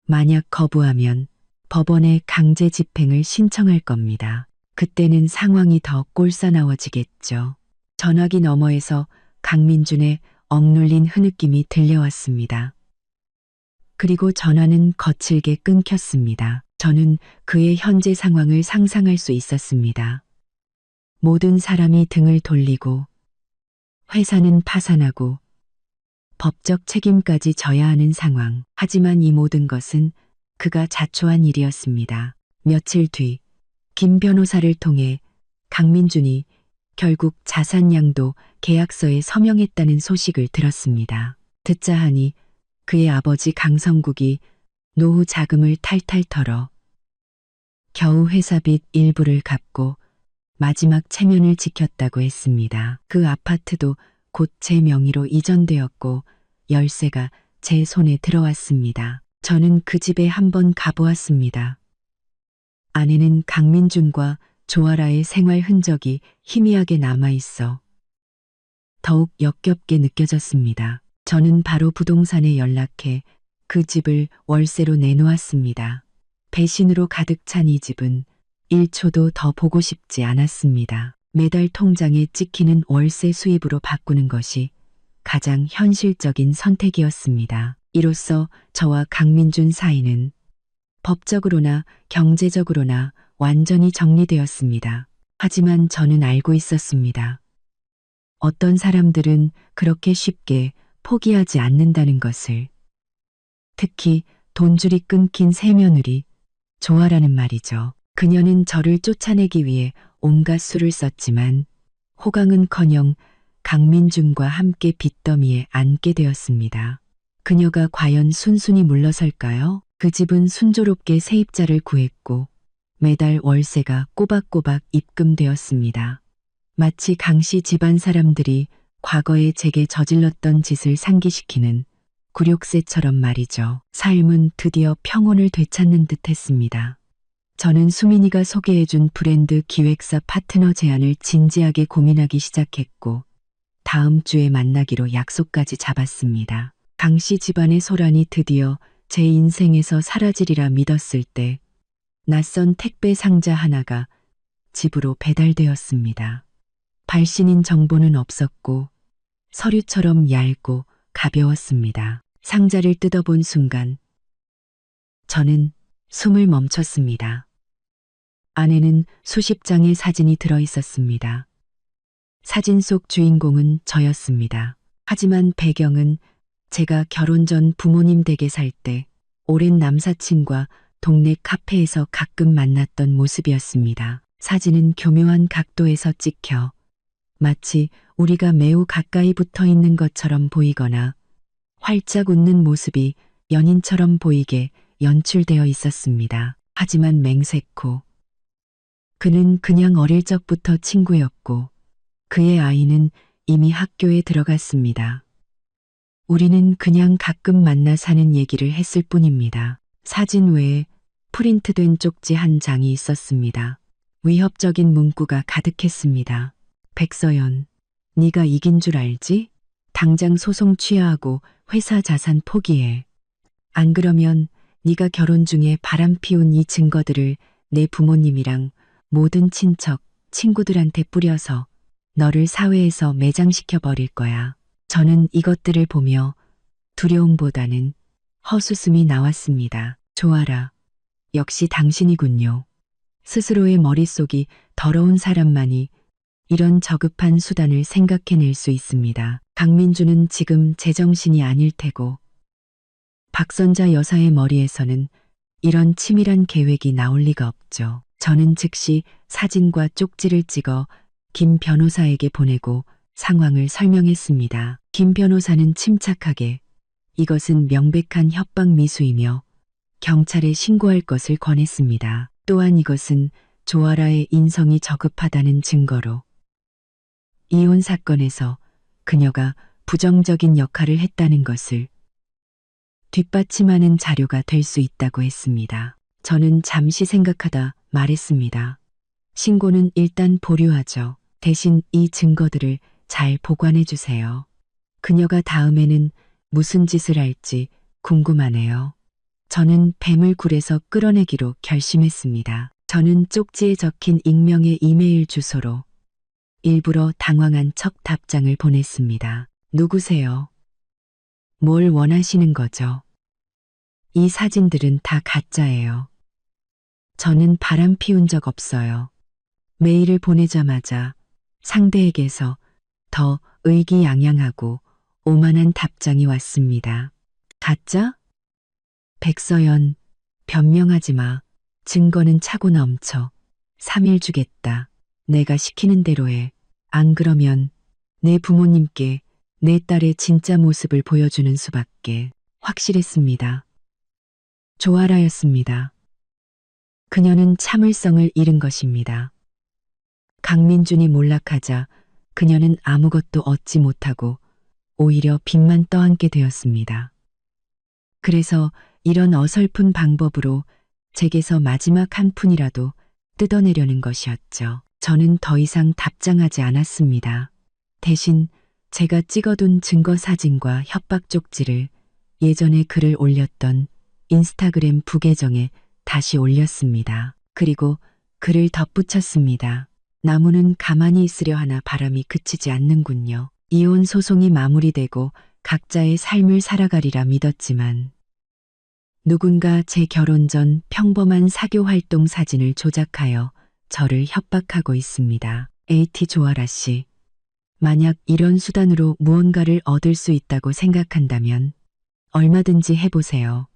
만약 거부하면 법원에 강제 집행을 신청할 겁니다. 그때는 상황이 더 꼴사나워지겠죠. 전화기 너머에서 강민준의 억눌린 흐느낌이 들려왔습니다. 그리고 전화는 거칠게 끊겼습니다. 저는 그의 현재 상황을 상상할 수 있었습니다. 모든 사람이 등을 돌리고 회사는 파산하고 법적 책임까지 져야 하는 상황. 하지만 이 모든 것은 그가 자초한 일이었습니다. 며칠 뒤 김 변호사를 통해 강민준이 결국 자산양도 계약서에 서명했다는 소식을 들었습니다. 듣자 하니 그의 아버지 강성국이 노후 자금을 탈탈 털어 겨우 회사 빚 일부를 갚고 마지막 체면을 지켰다고 했습니다. 그 아파트도 곧 제 명의로 이전되었고 열쇠가 제 손에 들어왔습니다. 저는 그 집에 한번 가보았습니다. 안에는 강민준과 조아라의 생활 흔적이 희미하게 남아있어 더욱 역겹게 느껴졌습니다. 저는 바로 부동산에 연락해 그 집을 월세로 내놓았습니다. 배신으로 가득 찬 이 집은 1초도 더 보고 싶지 않았습니다. 매달 통장에 찍히는 월세 수입으로 바꾸는 것이 가장 현실적인 선택이었습니다. 이로써 저와 강민준 사이는 법적으로나 경제적으로나 완전히 정리되었습니다. 하지만 저는 알고 있었습니다. 어떤 사람들은 그렇게 쉽게 포기하지 않는다는 것을. 특히 돈줄이 끊긴 새며느리 조아라는 말이죠. 그녀는 저를 쫓아내기 위해 온갖 수를 썼지만 호강은커녕 강민준과 함께 빚더미에 앉게 되었습니다. 그녀가 과연 순순히 물러설까요? 그 집은 순조롭게 세입자를 구했고 매달 월세가 꼬박꼬박 입금되었습니다. 마치 강씨 집안 사람들이 과거에 제게 저질렀던 짓을 상기시키는 굴욕세처럼 말이죠. 삶은 드디어 평온을 되찾는 듯 했습니다. 저는 수민이가 소개해준 브랜드 기획사 파트너 제안을 진지하게 고민하기 시작했고 다음 주에 만나기로 약속까지 잡았습니다. 강씨 집안의 소란이 드디어 제 인생에서 사라지리라 믿었을 때 낯선 택배 상자 하나가 집으로 배달되었습니다. 발신인 정보는 없었고 서류처럼 얇고 가벼웠습니다. 상자를 뜯어본 순간 저는 숨을 멈췄습니다. 안에는 수십 장의 사진이 들어 있었습니다. 사진 속 주인공은 저였습니다. 하지만 배경은 제가 결혼 전 부모님 댁에 살 때 오랜 남사친과 동네 카페에서 가끔 만났던 모습이었습니다. 사진은 교묘한 각도에서 찍혀 마치 우리가 매우 가까이 붙어 있는 것처럼 보이거나 활짝 웃는 모습이 연인처럼 보이게 연출되어 있었습니다. 하지만 맹세코 그는 그냥 어릴 적부터 친구였고 그의 아이는 이미 학교에 들어갔습니다. 우리는 그냥 가끔 만나 사는 얘기를 했을 뿐입니다. 사진 외에 프린트된 쪽지 한 장이 있었습니다. 위협적인 문구가 가득했습니다. 백서연, 네가 이긴 줄 알지? 당장 소송 취하하고 회사 자산 포기해. 안 그러면 네가 결혼 중에 바람 피운 이 증거들을 내 부모님이랑 모든 친척, 친구들한테 뿌려서 너를 사회에서 매장시켜 버릴 거야. 저는 이것들을 보며 두려움보다는 허수음이 나왔습니다. 조아라, 역시 당신이군요. 스스로의 머릿속이 더러운 사람만이 이런 저급한 수단을 생각해낼 수 있습니다. 강민주는 지금 제정신이 아닐 테고 박선자 여사의 머리에서는 이런 치밀한 계획이 나올 리가 없죠. 저는 즉시 사진과 쪽지를 찍어 김 변호사에게 보내고 상황을 설명했습니다. 김 변호사는 침착하게 이것은 명백한 협박 미수이며 경찰에 신고할 것을 권했습니다. 또한 이것은 조아라의 인성이 저급하다는 증거로 이혼 사건에서 그녀가 부정적인 역할을 했다는 것을 뒷받침하는 자료가 될 수 있다고 했습니다. 저는 잠시 생각하다 말했습니다. 신고는 일단 보류하죠. 대신 이 증거들을 잘 보관해 주세요. 그녀가 다음에는 무슨 짓을 할지 궁금하네요. 저는 뱀을 굴에서 끌어내기로 결심했습니다. 저는 쪽지에 적힌 익명의 이메일 주소로 일부러 당황한 척 답장을 보냈습니다. 누구세요? 뭘 원하시는 거죠? 이 사진들은 다 가짜예요. 저는 바람 피운 적 없어요. 메일을 보내자마자 상대에게서 더 의기양양하고 오만한 답장이 왔습니다. 가짜? 백서연, 변명하지 마. 증거는 차고 넘쳐. 3일 주겠다. 내가 시키는 대로 해. 안 그러면 내 부모님께 내 딸의 진짜 모습을 보여주는 수밖에. 확실했습니다. 조아라였습니다. 그녀는 참을성을 잃은 것입니다. 강민준이 몰락하자 그녀는 아무것도 얻지 못하고 오히려 빚만 떠안게 되었습니다. 그래서 이런 어설픈 방법으로 제게서 마지막 한 푼이라도 뜯어내려는 것이었죠. 저는 더 이상 답장하지 않았습니다. 대신 제가 찍어둔 증거 사진과 협박 쪽지를 예전에 글을 올렸던 인스타그램 부계정에 다시 올렸습니다. 그리고 글을 덧붙였습니다. 나무는 가만히 있으려 하나 바람이 그치지 않는군요. 이혼 소송이 마무리되고 각자의 삶을 살아가리라 믿었지만 누군가 제 결혼 전 평범한 사교 활동 사진을 조작하여 저를 협박하고 있습니다. AT 조아라 씨, 만약 이런 수단으로 무언가를 얻을 수 있다고 생각한다면 얼마든지 해보세요.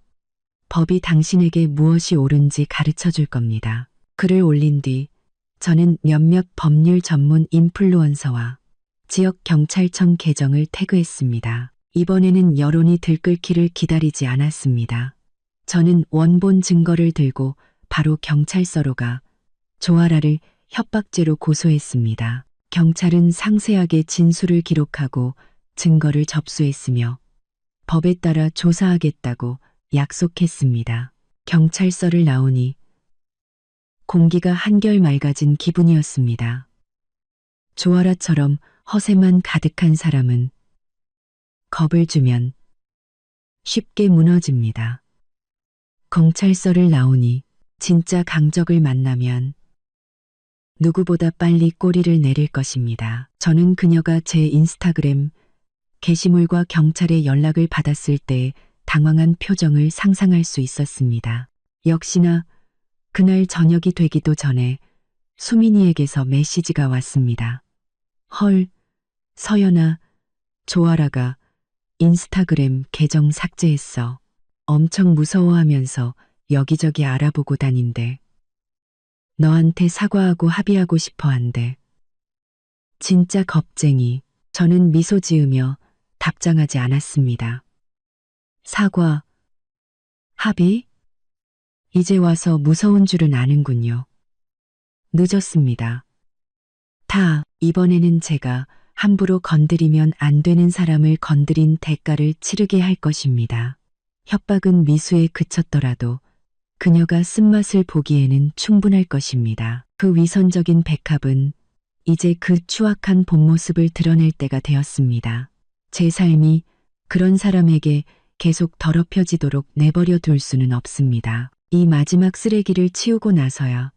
법이 당신에게 무엇이 옳은지 가르쳐 줄 겁니다. 글을 올린 뒤 저는 몇몇 법률 전문 인플루언서와 지역 경찰청 계정을 태그했습니다. 이번에는 여론이 들끓기를 기다리지 않았습니다. 저는 원본 증거를 들고 바로 경찰서로 가 조아라를 협박죄로 고소했습니다. 경찰은 상세하게 진술을 기록하고 증거를 접수했으며 법에 따라 조사하겠다고 약속했습니다. 경찰서를 나오니 공기가 한결 맑아진 기분이었습니다. 조아라처럼 허세만 가득한 사람은 겁을 주면 쉽게 무너집니다. 경찰서를 나오니 진짜 강적을 만나면 누구보다 빨리 꼬리를 내릴 것입니다. 저는 그녀가 제 인스타그램 게시물과 경찰의 연락을 받았을 때 당황한 표정을 상상할 수 있었습니다. 역시나 그날 저녁이 되기도 전에 수민이에게서 메시지가 왔습니다. 헐, 서연아, 조아라가 인스타그램 계정 삭제했어. 엄청 무서워하면서 여기저기 알아보고 다닌대. 너한테 사과하고 합의하고 싶어 한대. 진짜 겁쟁이. 저는 미소 지으며 답장하지 않았습니다. 사과, 합의? 이제 와서 무서운 줄은 아는군요. 늦었습니다. 이번에는 제가 함부로 건드리면 안 되는 사람을 건드린 대가를 치르게 할 것입니다. 협박은 미수에 그쳤더라도 그녀가 쓴맛을 보기에는 충분할 것입니다. 그 위선적인 백합은 이제 그 추악한 본 모습을 드러낼 때가 되었습니다. 제 삶이 그런 사람에게 계속 더럽혀지도록 내버려 둘 수는 없습니다. 이 마지막 쓰레기를 치우고 나서야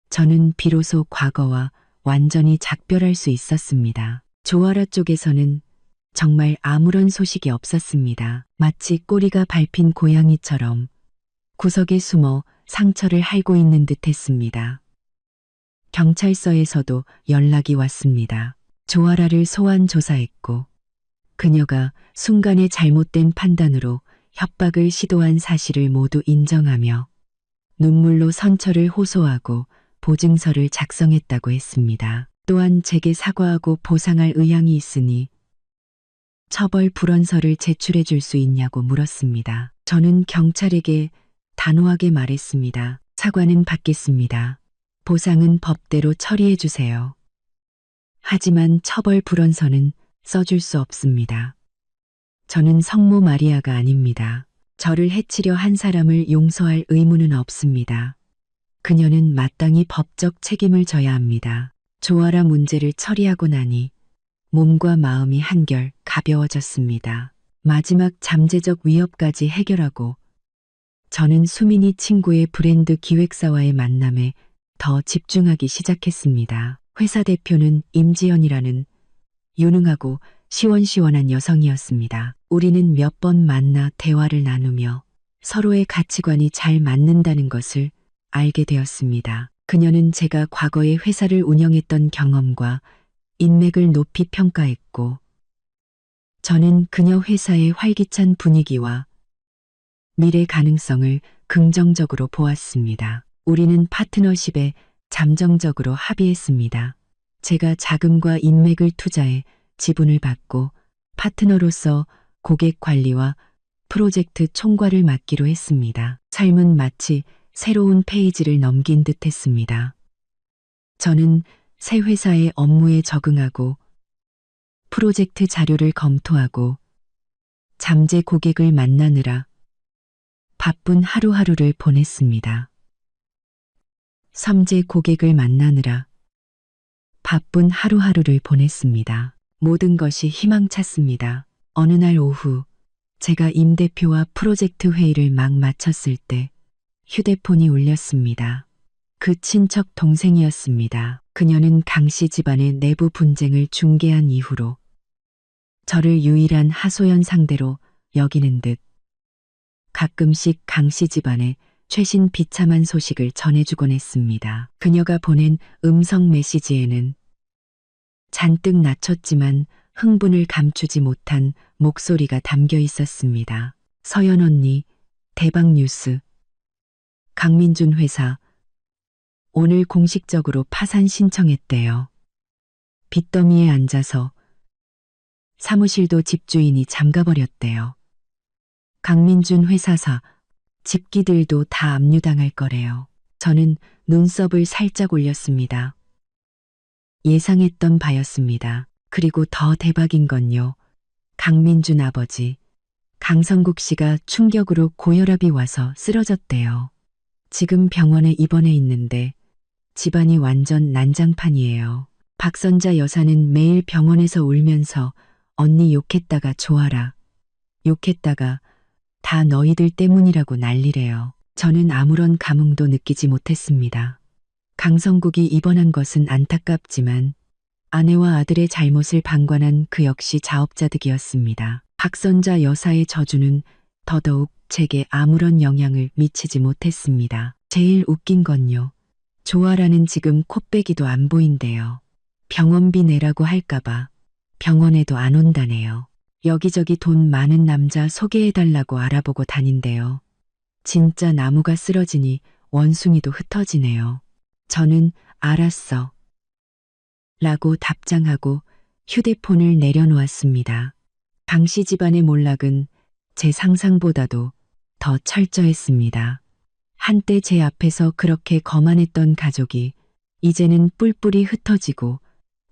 저는 비로소 과거와 완전히 작별할 수 있었습니다. 조아라 쪽에서는 정말 아무런 소식이 없었습니다. 마치 꼬리가 밟힌 고양이처럼 구석에 숨어 상처를 핥고 있는 듯 했습니다. 경찰서에서도 연락이 왔습니다. 조아라를 소환 조사했고 그녀가 순간의 잘못된 판단으로 협박을 시도한 사실을 모두 인정하며 눈물로 선처를 호소하고 보증서를 작성했다고 했습니다. 또한 제게 사과하고 보상할 의향이 있으니 처벌 불원서를 제출해 줄 수 있냐고 물었습니다. 저는 경찰에게 단호하게 말했습니다. 사과는 받겠습니다. 보상은 법대로 처리해 주세요. 하지만 처벌 불원서는 써줄 수 없습니다. 저는 성모 마리아가 아닙니다. 저를 해치려 한 사람을 용서할 의무는 없습니다. 그녀는 마땅히 법적 책임을 져야 합니다. 조아라 문제를 처리하고 나니 몸과 마음이 한결 가벼워졌습니다. 마지막 잠재적 위협까지 해결하고 저는 수민이 친구의 브랜드 기획사와의 만남에 더 집중하기 시작했습니다. 회사 대표는 임지연이라는 유능하고 시원시원한 여성이었습니다. 우리는 몇 번 만나 대화를 나누며 서로의 가치관이 잘 맞는다는 것을 알게 되었습니다. 그녀는 제가 과거에 회사를 운영했던 경험과 인맥을 높이 평가했고 저는 그녀 회사의 활기찬 분위기와 미래 가능성을 긍정적으로 보았습니다. 우리는 파트너십에 잠정적으로 합의했습니다. 제가 자금과 인맥을 투자해 지분을 받고 파트너로서 고객 관리와 프로젝트 총괄을 맡기로 했습니다. 삶은 마치 새로운 페이지를 넘긴 듯 했습니다. 저는 새 회사의 업무에 적응하고 프로젝트 자료를 검토하고 잠재 고객을 만나느라 바쁜 하루하루를 보냈습니다. 섬재 고객을 만나느라 바쁜 하루하루를 보냈습니다. 모든 것이 희망찼습니다. 어느 날 오후 제가 임 대표와 프로젝트 회의를 막 마쳤을 때 휴대폰이 울렸습니다. 그 친척 동생이었습니다. 그녀는 강씨 집안의 내부 분쟁을 중개한 이후로 저를 유일한 하소연 상대로 여기는 듯 가끔씩 강씨 집안의 최신 비참한 소식을 전해주곤 했습니다. 그녀가 보낸 음성 메시지에는 잔뜩 낮췄지만 흥분을 감추지 못한 목소리가 담겨 있었습니다. 서연 언니, 대박 뉴스. 강민준 회사, 오늘 공식적으로 파산 신청했대요. 빚더미에 앉아서 사무실도 집주인이 잠가버렸대요. 강민준 회사사, 집기들도 다 압류당할 거래요. 저는 눈썹을 살짝 올렸습니다. 예상했던 바였습니다. 그리고 더 대박인 건요. 강민준 아버지, 강성국 씨가 충격으로 고혈압이 와서 쓰러졌대요. 지금 병원에 입원해 있는데 집안이 완전 난장판이에요. 박선자 여사는 매일 병원에서 울면서 언니 욕했다가 좋아라. 욕했다가 다 너희들 때문이라고 난리래요. 저는 아무런 감흥도 느끼지 못했습니다. 강성국이 입원한 것은 안타깝지만 아내와 아들의 잘못을 방관한 그 역시 자업자득이었습니다. 박선자 여사의 저주는 더더욱 제게 아무런 영향을 미치지 못했습니다. 제일 웃긴 건요. 조아라는 지금 코빼기도 안 보인대요. 병원비 내라고 할까봐 병원에도 안 온다네요. 여기저기 돈 많은 남자 소개해달라고 알아보고 다닌대요. 진짜 나무가 쓰러지니 원숭이도 흩어지네요. 저는 알았어. 라고 답장하고 휴대폰을 내려놓았습니다. 강씨 집안의 몰락은 제 상상보다도 더 철저했습니다. 한때 제 앞에서 그렇게 거만했던 가족이 이제는 뿔뿔이 흩어지고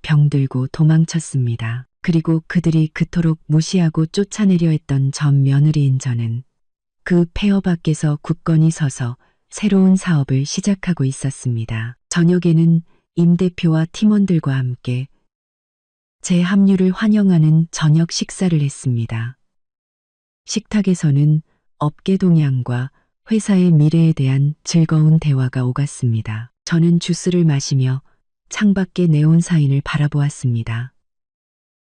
병들고 도망쳤습니다. 그리고 그들이 그토록 무시하고 쫓아내려 했던 전 며느리인 저는 그 폐허 밖에서 굳건히 서서 새로운 사업을 시작하고 있었습니다. 저녁에는 임 대표와 팀원들과 함께 제 합류를 환영하는 저녁 식사를 했습니다. 식탁에서는 업계 동향과 회사의 미래에 대한 즐거운 대화가 오갔습니다. 저는 주스를 마시며 창밖에 네온사인을 바라보았습니다.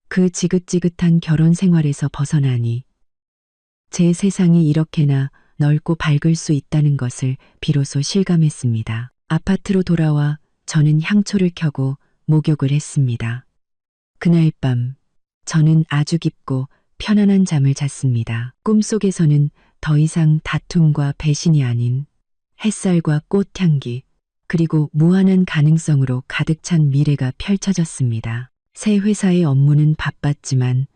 그 지긋지긋한 결혼 생활에서 벗어나니 제 세상이 이렇게나 넓고 밝을 수 있다는 것을 비로소 실감했습니다. 아파트로 돌아와 저는 향초를 켜고 목욕을 했습니다. 그날 밤 저는 아주 깊고 편안한 잠을 잤습니다. 꿈속에서는 더 이상 다툼과 배신이 아닌 햇살과 꽃향기 그리고 무한한 가능성으로 가득 찬 미래가 펼쳐졌습니다. 새 회사의 업무는 바빴지만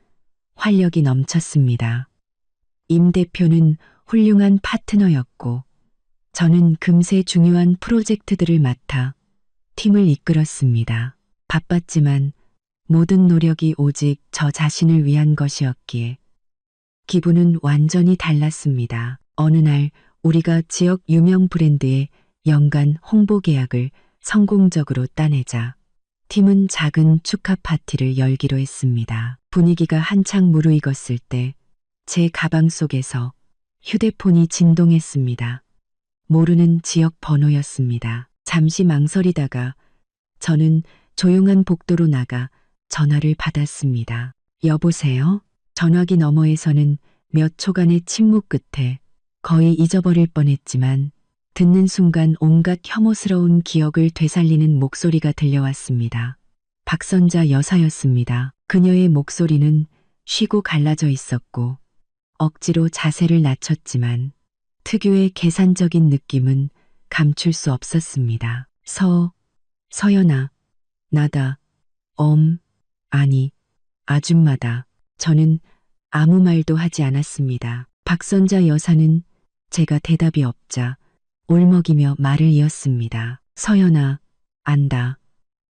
활력이 넘쳤습니다. 임 대표는 훌륭한 파트너였고 저는 금세 중요한 프로젝트들을 맡아 팀을 이끌었습니다. 바빴지만 모든 노력이 오직 저 자신을 위한 것이었기에 기분은 완전히 달랐습니다. 어느 날 우리가 지역 유명 브랜드의 연간 홍보 계약을 성공적으로 따내자 팀은 작은 축하 파티를 열기로 했습니다. 분위기가 한창 무르익었을 때 제 가방 속에서 휴대폰이 진동했습니다. 모르는 지역 번호였습니다. 잠시 망설이다가 저는 조용한 복도로 나가 전화를 받았습니다. 여보세요? 전화기 너머에서는 몇 초간의 침묵 끝에 거의 잊어버릴 뻔했지만 듣는 순간 온갖 혐오스러운 기억을 되살리는 목소리가 들려왔습니다. 박선자 여사였습니다. 그녀의 목소리는 쉬고 갈라져 있었고 억지로 자세를 낮췄지만 특유의 계산적인 느낌은 감출 수 없었습니다. 서연아, 나다. 아니, 아줌마다. 저는 아무 말도 하지 않았습니다. 박선자 여사는 제가 대답이 없자 울먹이며 말을 이었습니다. 서연아, 안다.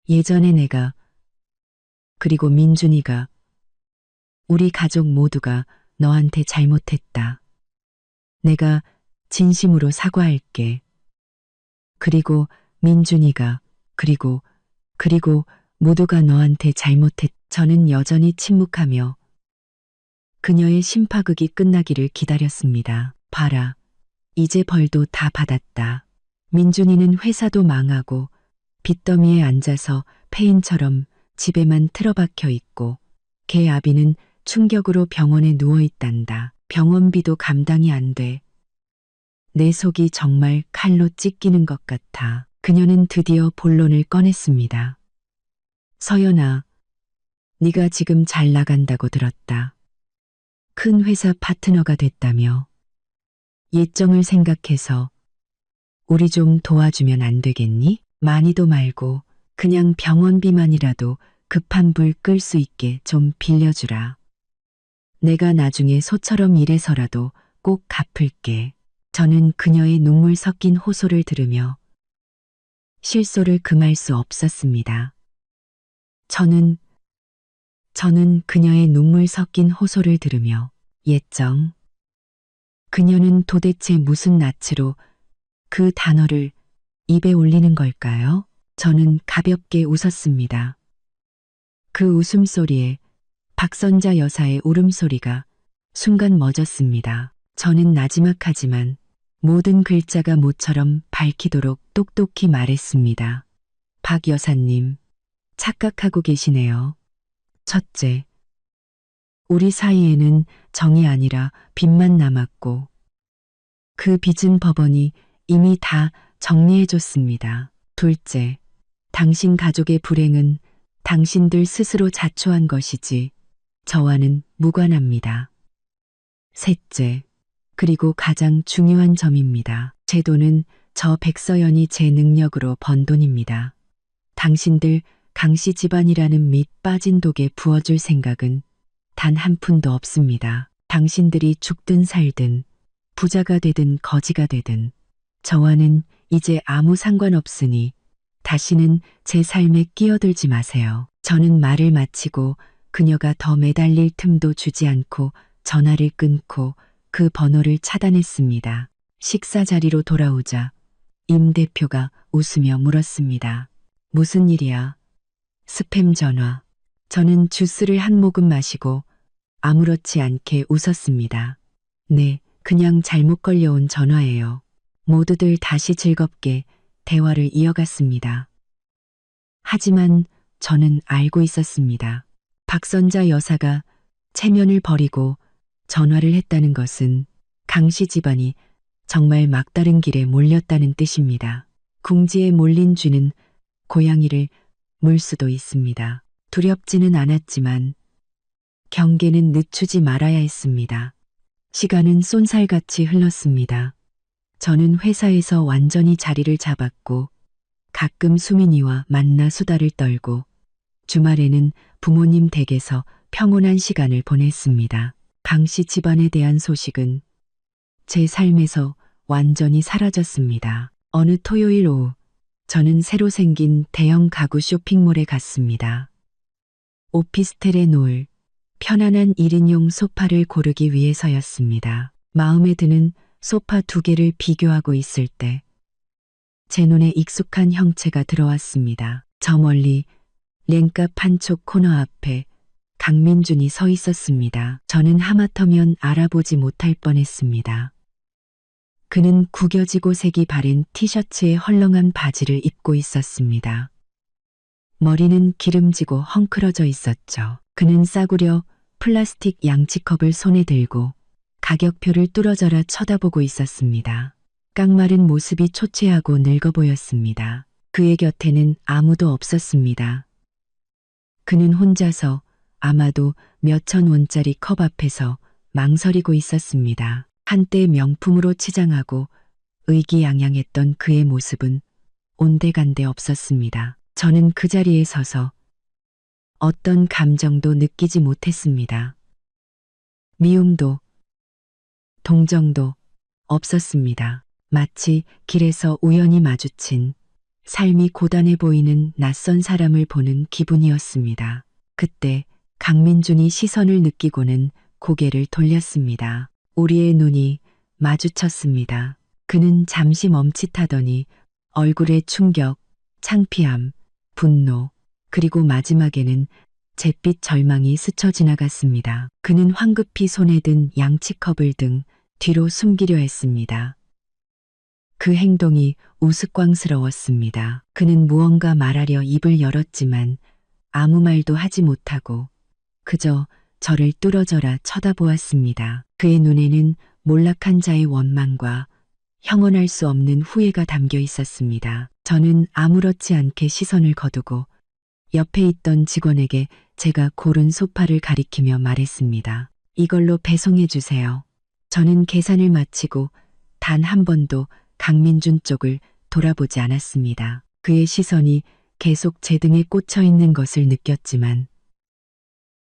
예전에 내가 그리고 민준이가 우리 가족 모두가 너한테 잘못했다. 내가 진심으로 사과할게. 그리고 민준이가, 그리고 모두가 너한테 잘못했. 저는 여전히 침묵하며 그녀의 심파극이 끝나기를 기다렸습니다. 봐라. 이제 벌도 다 받았다. 민준이는 회사도 망하고 빚더미에 앉아서 폐인처럼 집에만 틀어박혀 있고 걔 아비는 충격으로 병원에 누워 있단다. 병원비도 감당이 안 돼. 내 속이 정말 칼로 찢기는 것 같아. 그녀는 드디어 본론을 꺼냈습니다. 서연아, 네가 지금 잘 나간다고 들었다. 큰 회사 파트너가 됐다며. 예정을 생각해서 우리 좀 도와주면 안 되겠니? 많이도 말고 그냥 병원비만이라도 급한 불 끌 수 있게 좀 빌려주라. 내가 나중에 소처럼 일해서라도 꼭 갚을게. 저는 그녀의 눈물 섞인 호소를 들으며 실소를 금할 수 없었습니다. 저는 그녀의 눈물 섞인 호소를 들으며 예정. 그녀는 도대체 무슨 낯으로 그 단어를 입에 올리는 걸까요? 저는 가볍게 웃었습니다. 그 웃음소리에 박선자 여사의 울음소리가 순간 멎었습니다. 저는 나지막하지만 모든 글자가 모처럼 밝히도록 똑똑히 말했습니다. 박 여사님, 착각하고 계시네요. 첫째, 우리 사이에는 정이 아니라 빚만 남았고 그 빚은 법원이 이미 다 정리해줬습니다. 둘째, 당신 가족의 불행은 당신들 스스로 자초한 것이지 저와는 무관합니다. 셋째, 그리고 가장 중요한 점입니다. 제 돈은 저 백서연이 제 능력으로 번 돈입니다. 당신들 강씨 집안이라는 밑 빠진 독에 부어줄 생각은 단 한 푼도 없습니다. 당신들이 죽든 살든 부자가 되든 거지가 되든 저와는 이제 아무 상관없으니 다시는 제 삶에 끼어들지 마세요. 저는 말을 마치고 그녀가 더 매달릴 틈도 주지 않고 전화를 끊고 그 번호를 차단했습니다. 식사 자리로 돌아오자 임 대표가 웃으며 물었습니다. 무슨 일이야? 스팸 전화. 저는 주스를 한 모금 마시고 아무렇지 않게 웃었습니다. 네, 그냥 잘못 걸려온 전화예요. 모두들 다시 즐겁게 대화를 이어갔습니다. 하지만 저는 알고 있었습니다. 박선자 여사가 체면을 버리고 전화를 했다는 것은 강씨 집안이 정말 막다른 길에 몰렸다는 뜻입니다. 궁지에 몰린 쥐는 고양이를 물 수도 있습니다. 두렵지는 않았지만 경계는 늦추지 말아야 했습니다. 시간은 쏜살같이 흘렀습니다. 저는 회사에서 완전히 자리를 잡았고 가끔 수민이와 만나 수다를 떨고 주말에는 부모님 댁에서 평온한 시간을 보냈습니다. 강씨 집안에 대한 소식은 제 삶에서 완전히 사라졌습니다. 어느 토요일 오후 저는 새로 생긴 대형 가구 쇼핑몰에 갔습니다. 오피스텔에 놓을 편안한 1인용 소파를 고르기 위해서였습니다. 마음에 드는 소파 2개를 비교하고 있을 때 제 눈에 익숙한 형체가 들어왔습니다. 저 멀리 랭가 판촉 코너 앞에 강민준이 서 있었습니다. 저는 하마터면 알아보지 못할 뻔했습니다. 그는 구겨지고 색이 바랜 티셔츠에 헐렁한 바지를 입고 있었습니다. 머리는 기름지고 헝클어져 있었죠. 그는 싸구려 플라스틱 양치컵을 손에 들고 가격표를 뚫어져라 쳐다보고 있었습니다. 깡마른 모습이 초췌하고 늙어 보였습니다. 그의 곁에는 아무도 없었습니다. 그는 혼자서 아마도 몇천 원짜리 컵 앞에서 망설이고 있었습니다. 한때 명품으로 치장하고 의기양양했던 그의 모습은 온데간데 없었습니다. 저는 그 자리에 서서 어떤 감정도 느끼지 못했습니다. 미움도 동정도 없었습니다. 마치 길에서 우연히 마주친 삶이 고단해 보이는 낯선 사람을 보는 기분이었습니다. 그때 강민준이 시선을 느끼고는 고개를 돌렸습니다. 우리의 눈이 마주쳤습니다. 그는 잠시 멈칫하더니 얼굴에 충격, 창피함, 분노, 그리고 마지막에는 잿빛 절망이 스쳐 지나갔습니다. 그는 황급히 손에 든 양치컵을 등 뒤로 숨기려 했습니다. 그 행동이 우스꽝스러웠습니다. 그는 무언가 말하려 입을 열었지만 아무 말도 하지 못하고 그저 저를 뚫어져라 쳐다보았습니다. 그의 눈에는 몰락한 자의 원망과 형언할 수 없는 후회가 담겨 있었습니다. 저는 아무렇지 않게 시선을 거두고 옆에 있던 직원에게 제가 고른 소파를 가리키며 말했습니다. 이걸로 배송해 주세요. 저는 계산을 마치고 단 한 번도 강민준 쪽을 돌아보지 않았습니다. 그의 시선이 계속 제 등에 꽂혀 있는 것을 느꼈지만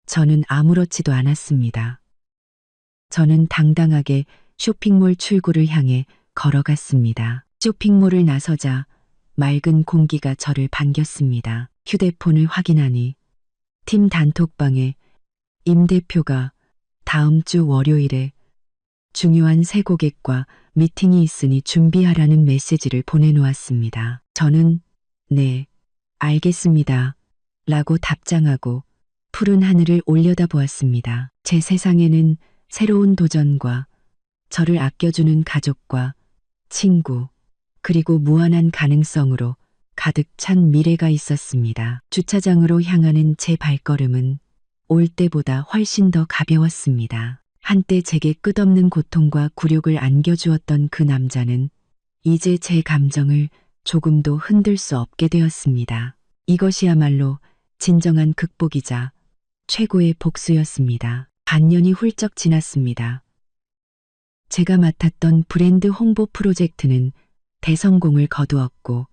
저는 아무렇지도 않았습니다. 저는 당당하게 쇼핑몰 출구를 향해 걸어갔습니다. 쇼핑몰을 나서자 맑은 공기가 저를 반겼습니다. 휴대폰을 확인하니 팀 단톡방에 임 대표가 다음 주 월요일에 중요한 새 고객과 미팅이 있으니 준비하라는 메시지를 보내놓았습니다. 저는 네, 알겠습니다. 라고 답장하고 푸른 하늘을 올려다보았습니다. 제 세상에는 새로운 도전과 저를 아껴주는 가족과 친구, 그리고 무한한 가능성으로 가득 찬 미래가 있었습니다. 주차장으로 향하는 제 발걸음은 올 때보다 훨씬 더 가벼웠습니다. 한때 제게 끝없는 고통과 굴욕을 안겨주었던 그 남자는 이제 제 감정을 조금도 흔들 수 없게 되었습니다. 이것이야말로 진정한 극복이자 최고의 복수였습니다. 반년이 훌쩍 지났습니다. 제가 맡았던 브랜드 홍보 프로젝트는 대성공을 거두었고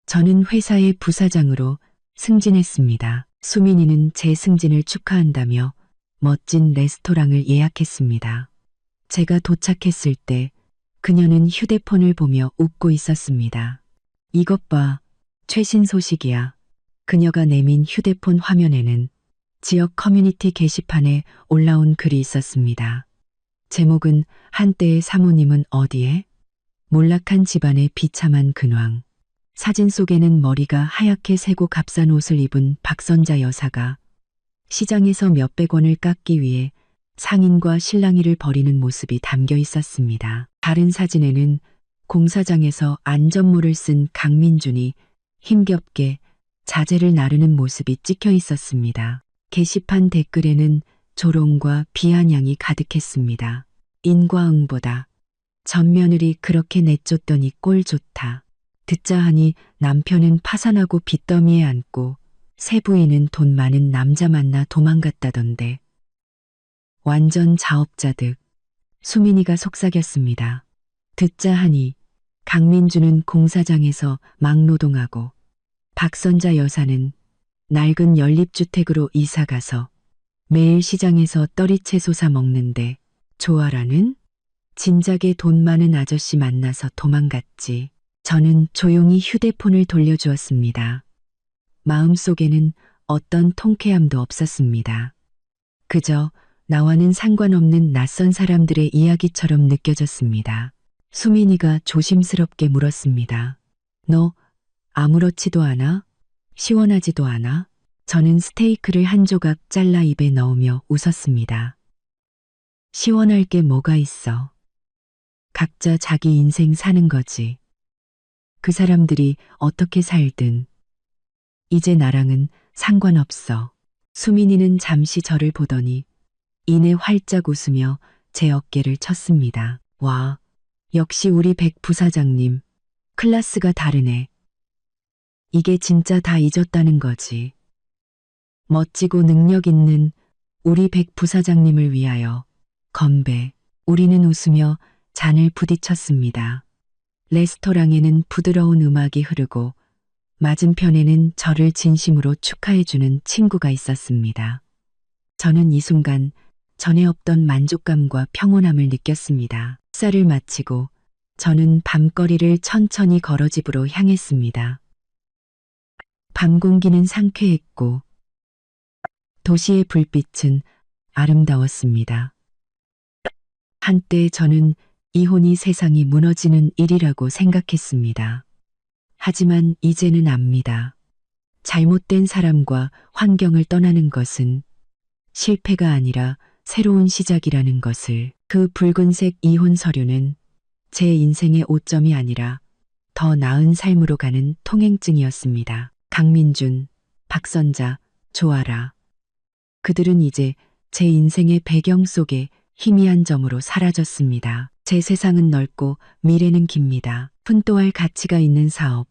저는 회사의 부사장으로 승진했습니다. 수민이는 제 승진을 축하한다며 멋진 레스토랑을 예약했습니다. 제가 도착했을 때 그녀는 휴대폰을 보며 웃고 있었습니다. 이것 봐, 최신 소식이야. 그녀가 내민 휴대폰 화면에는 지역 커뮤니티 게시판에 올라온 글이 있었습니다. 제목은 한때의 사모님은 어디에? 몰락한 집안의 비참한 근황. 사진 속에는 머리가 하얗게 새고 값싼 옷을 입은 박선자 여사가 시장에서 몇백 원을 깎기 위해 상인과 실랑이를 벌이는 모습이 담겨 있었습니다. 다른 사진에는 공사장에서 안전모를 쓴 강민준이 힘겹게 자재를 나르는 모습이 찍혀 있었습니다. 게시판 댓글에는 조롱과 비아냥이 가득했습니다. 인과응보다. 전 며느리 그렇게 내쫓더니 꼴 좋다. 듣자 하니 남편은 파산하고 빚더미에 앉고 새 부인은 돈 많은 남자 만나 도망갔다던데. 완전 자업자득. 수민이가 속삭였습니다. 듣자 하니 강민주는 공사장에서 막노동하고 박선자 여사는 낡은 연립주택으로 이사가서 매일 시장에서 떨이채소 사 먹는데 조아라는 진작에 돈 많은 아저씨 만나서 도망갔지. 저는 조용히 휴대폰을 돌려주었습니다. 마음속에는 어떤 통쾌함도 없었습니다. 그저 나와는 상관없는 낯선 사람들의 이야기처럼 느껴졌습니다. 수민이가 조심스럽게 물었습니다. 너 아무렇지도 않아? 시원하지도 않아? 저는 스테이크를 한 조각 잘라 입에 넣으며 웃었습니다. 시원할 게 뭐가 있어. 각자 자기 인생 사는 거지. 그 사람들이 어떻게 살든 이제 나랑은 상관없어. 수민이는 잠시 저를 보더니 이내 활짝 웃으며 제 어깨를 쳤습니다. 와, 역시 우리 백 부사장님. 클래스가 다르네. 이게 진짜 다 잊었다는 거지. 멋지고 능력 있는 우리 백 부사장님을 위하여 건배. 우리는 웃으며 잔을 부딪혔습니다. 레스토랑에는 부드러운 음악이 흐르고 맞은편에는 저를 진심으로 축하해주는 친구가 있었습니다. 저는 이 순간 전에 없던 만족감과 평온함을 느꼈습니다. 식사를 마치고 저는 밤거리를 천천히 걸어 집으로 향했습니다. 밤 공기는 상쾌했고 도시의 불빛은 아름다웠습니다. 한때 저는 이혼이 세상이 무너지는 일이라고 생각했습니다. 하지만 이제는 압니다. 잘못된 사람과 환경을 떠나는 것은 실패가 아니라 새로운 시작이라는 것을. 그 붉은색 이혼 서류는 제 인생의 오점이 아니라 더 나은 삶으로 가는 통행증이었습니다. 강민준, 박선자, 조아라. 그들은 이제 제 인생의 배경 속에 희미한 점으로 사라졌습니다. 제 세상은 넓고 미래는 깁니다.奮闘할 가치가 있는 사업,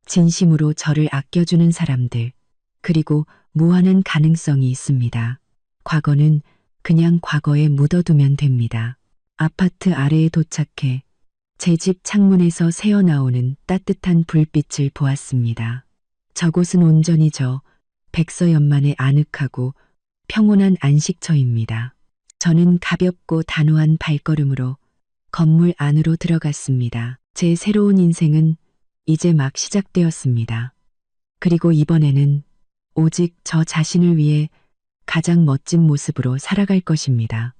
진심으로 저를 아껴주는 사람들, 그리고 무한한 가능성이 있습니다. 과거는 그냥 과거에 묻어두면 됩니다. 아파트 아래에 도착해 제 집 창문에서 새어나오는 따뜻한 불빛을 보았습니다. 저곳은 온전히 저 백서연만의 아늑하고 평온한 안식처입니다. 저는 가볍고 단호한 발걸음으로 건물 안으로 들어갔습니다. 제 새로운 인생은 이제 막 시작되었습니다. 그리고 이번에는 오직 저 자신을 위해 가장 멋진 모습으로 살아갈 것입니다.